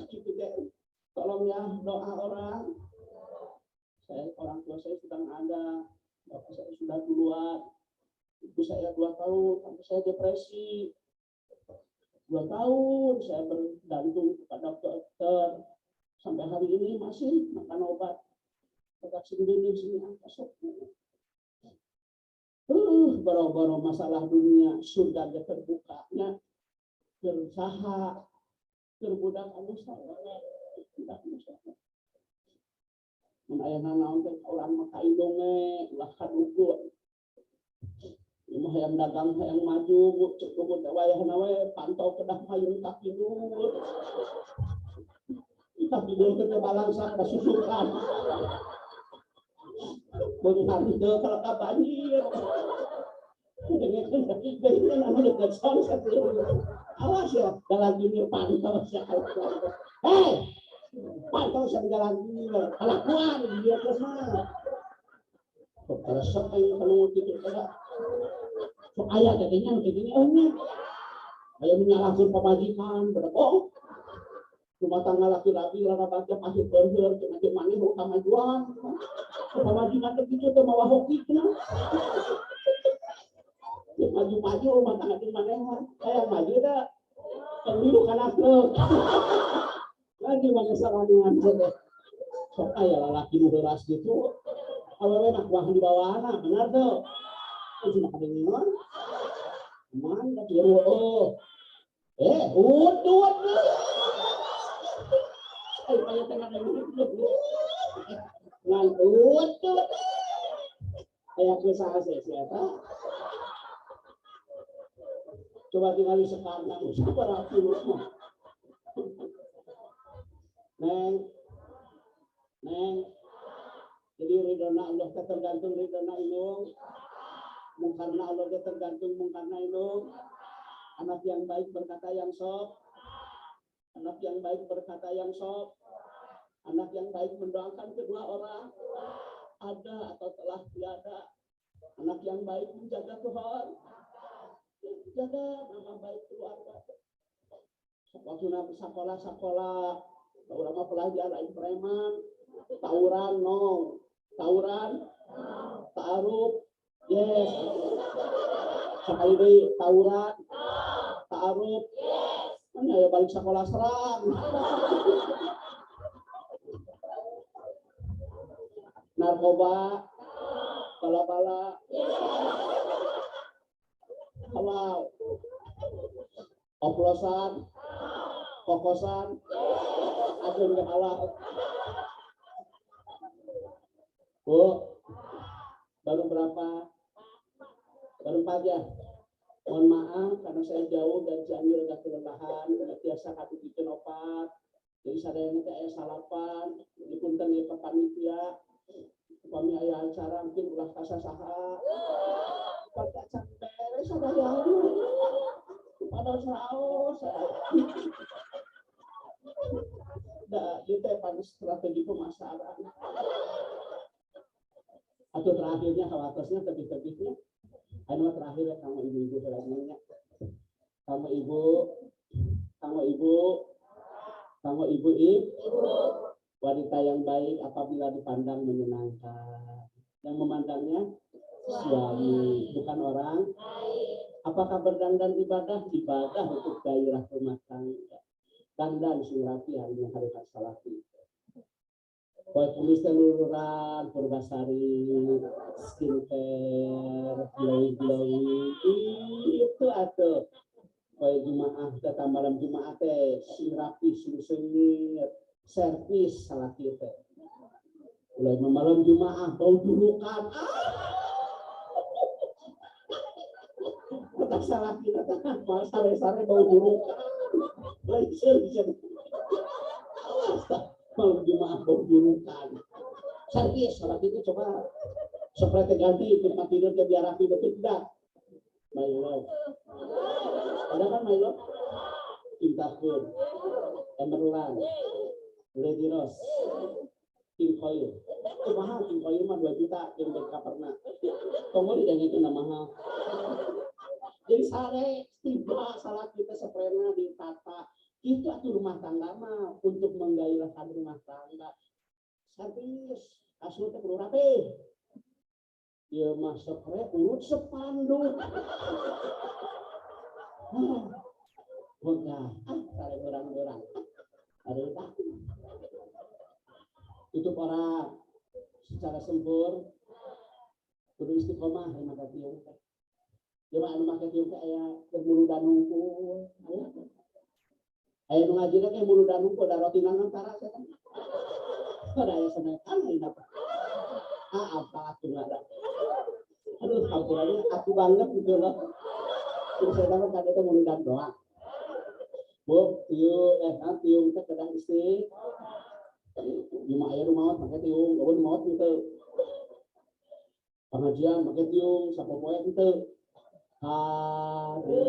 gitu deh. Tolong ya doa orang tua saya sedang ada, bapak saya sudah duluan, ibu saya 2 tahun sampai saya depresi 2 tahun saya bergantung kepada dokter sampai hari ini masih makan obat tetap sini angka boro-boro masalah dunia surga terbukanya berusaha berbudak anu saleh tidak masalah menayana naon teh orang maka indonge ulah kadugu imah hayang dagang hayang maju cek dugu teh wayahna we pantau kedah mayung kaki dulu tapi dulu teh balangsa kasusukan benar itu kalau banjir awas ya jalan junior pantau pantau jalan junior kelakuan dia terus mah resep yang kalau gitu so ayah katanya ayah menyalahkan pemajikan berapa rumah tangga laki-laki rada baca pahit berhir macam mana kemajuan pemajikan begitu teh mawa hoki kena maju rumah tangga di mana kayak maju dah pemilu kalah tuh lagi mana sarangan saja so ayah laki muda gitu awalnya nak wah di bawah anak benar tuh cuma kedengaran man tapi udut ayo tengah ngan udut kayak kisah siapa coba tinggal sekarang sabar aku semua neng jadi ridona Allah tergantung ridona inung mungkarna Allah tergantung mungkarna inung anak yang baik berkata yang sok anak yang baik berkata yang sok anak yang baik mendoakan kedua orang ada atau telah tiada anak yang baik menjaga Tuhan jaga nama baik keluarga waktu nabi sekolah orang pelajaran preman tawuran ta'aruf yes sekali deui tawuran ta'aruf mana ya balik sekolah serang narkoba, bala-bala, halal, oplosan, kokosan, aduh nggak halal. Bu, baru berapa? Baru 4 ya. Mohon maaf karena saya jauh dari Cianjur, agak kelelahan, nggak biasa kami bikin obat. Jadi saya ini kayak salapan, jadi punten ya ke panitia, kami ayah acara mungkin ulah kasa saha, pada sampai sudah jauh, pada saus, dah kita pada strategi pemasaran. Atau terakhirnya khawatirnya tebih-tebihnya, anu terakhir ya kamu ibu-ibu selanjutnya, kamu ibu wanita yang baik apabila dipandang menyenangkan, yang memandangnya suami bukan orang. Apakah berdandan ibadah untuk gairah rumah tangga, dandan surapi harinya hari salati, baik kumis telururan, purbasari, skincare, glowing itu atau baik Jumaah kata malam Jumaah teh sing rapi sing sengit servis salah kita mulai malam Jumaah bau durukan kata salah kita mal sare-sare bau durukan lain malam Jumaah bau durukan servis salah itu coba seperti ganti tempat tidur ke biar rapi betul tidak my love. Ada kan my love? Cintaku, Emerald, Lady Rose, King Koil. Itu mahal, King Koil mah 2 juta yang mereka pernah. Kamu tidak itu nama mahal. Jadi sare, tiba salah kita seprena ditata. Itu atuh rumah tangga mah untuk menggairahkan rumah tangga. Servis, kasih itu perlu rapi. Ya mas sepre urut sepanduk. Enggak, tarik orang-orang. Ada tak? Tutup orang secara sempur. Kudu istiqomah ya maka tiung. Ya mah anu make tiung aya berbulu danungku. Aya nu ngajina ke bulu danungku da rotinan antara saya. Pada aya senekan ini apa? Apa atuh ada. Aduh, kampurannya aku banget gitu loh. Terus saya dapat kata itu mengundang doa. Bu, tiung kita kadang istri. Cuma air rumah pakai tiung, gak mau gitu. Pengajian pakai tiung, siapa poya gitu. Hari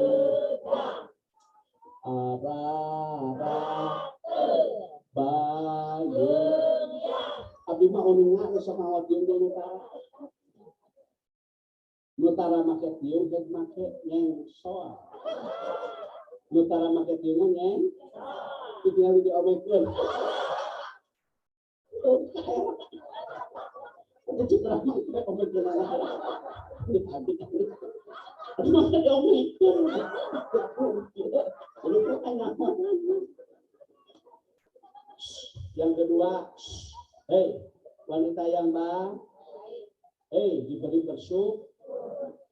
bayu. Abi mah oningan sama wadiung dulu Nutara make tiung dan make nyeng soal. Nutara make tiung nyeng tinggal di omekeun. Itu citra make omekeun ala. Dipadik. Make omekeun. Jadi kan yang kedua, wanita yang baik, diberi bersyukur.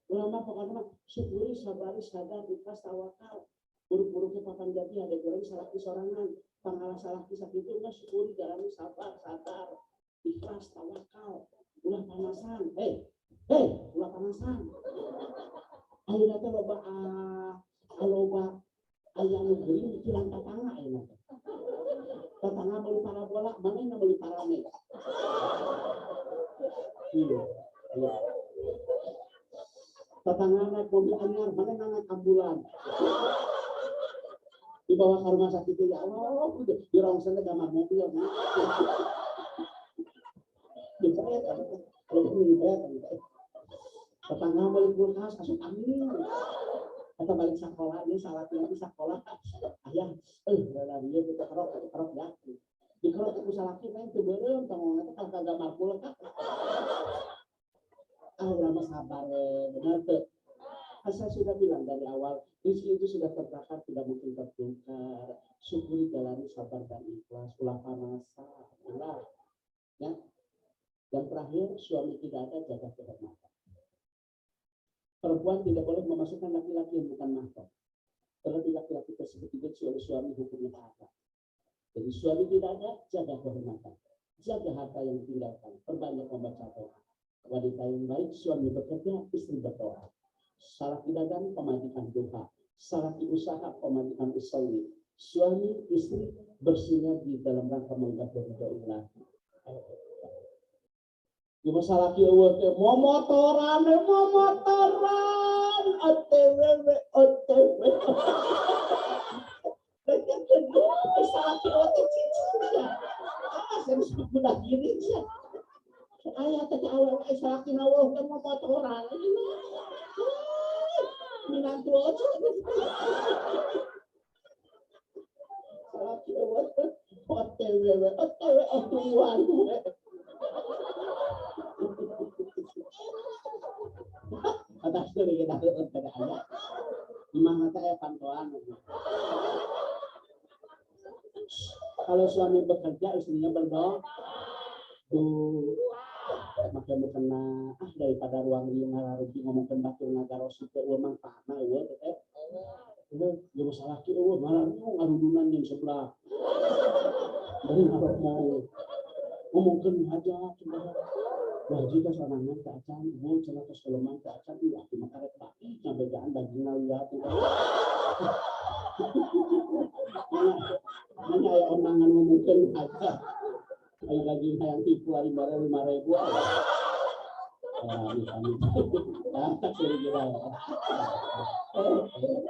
Ulama pokoknya syukuri, sabari, sadar, ikhlas, tawakal. Buru-buru ke papan jadi ada goreng salah sorangan. Pangalah salah kisah itu enggak syukuri, jalani sabar, sadar, ikhlas, tawakal. Ulah panasan, ulah panasan. Ayo nanti loba ayam negeri mikiran tetangga ya. Tetangga beli parabola, mana yang beli parame? Iya. Tetangga naik mobil anyar, mana yang naik ambulan? Dibawa ke rumah sakit ya Allah, di rongseng kamar mobil. Dibet, kalau dibet, tetangga balik kulkas, asup angin. Atau balik sekolah, ini salah tinggal di sekolah. Ayah, dia kita kerok ya. Di kerok aku salah kita itu berem, tanggung nanti kalau kagak mampu lengkap. Lama sabar, benar tuh. Saya sudah bilang dari awal, rezeki itu sudah tertakar, tidak mungkin tertungkar. Syukuri, jalani, sabar dan ikhlas. Ulah panasan, ulah, ya. Yang terakhir, suami tidak ada, jaga kehormatan. Perempuan tidak boleh memasukkan laki-laki yang bukan mahram. Terlebih laki-laki tersebut dibenci oleh suami, hukumnya apa? Jadi suami tidak ada, jaga kehormatan. Jaga harta yang ditinggalkan. Perbanyak membaca doa. Wanita yang baik, suami bekerja, istri berdoa. Salat di dagang, pemajikan doa. Salat di usaha, pemajikan usawi. Suami, istri bersihnya di dalam rangka menggapai ridho ilahi. Di masalah kieu teh momotoran, OTW. Salah kieu teh cicingnya. Saya disebut budak gini sih. Aya teh awal salah kieu eueuh teh momotoran. Minantu aja. Salah kieu teh OTW tuan. Atas itu kita lihat pada ayat. Gimana saya pantauan? Kalau suami bekerja, istrinya berdoa. Tuh, makanya kena daripada ruang yang ngarugi ngomongkan batur nagaro situ uang tanah uang itu jadi salah kira malah ngarudunan yang sebelah dari ngarok mau ngomongkan aja cuma wah jika seorang ke acan ibu cina ke seleman ke acan iya cuma karet pak sampai jangan bagi ngaliat hanya ya omongan ngomongkan aja ayo lagi yang tipu 5.000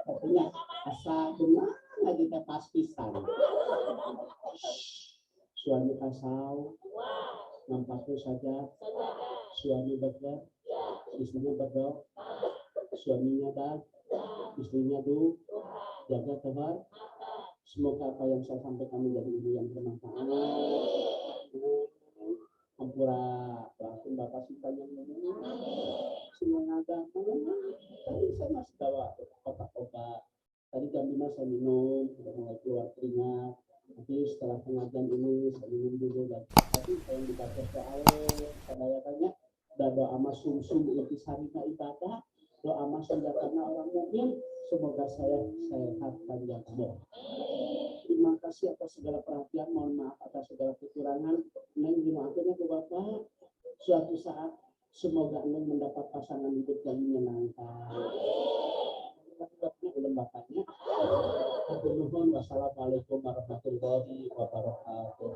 katanya asal cuma kita pas pisan suami kasau nampaknya saja suami bekerja istrinya berdoa suaminya dan istrinya tuh jaga kebar semoga apa yang saya sampaikan menjadi ibu yang bermanfaat. Ampura langsung bapak sintanya semua agama tadi saya masih bawa obat-obat tadi jam 5 saya minum sudah mulai keluar keringat nanti setelah pengajian ini saya minum dulu dan tapi saya dibaca soal saya tanya dan doa mas sum-sum intisarinya ibadah doa mas karena orang mukmin semoga saya sehat panjang umur. Terima kasih atas segala perhatian, mohon maaf atas segala kekurangan. Neng dimaafkan ke Bapak. Suatu saat semoga Neng mendapat pasangan hidup yang menyenangkan. Belum bapaknya. Wassalamualaikum warahmatullahi wabarakatuh.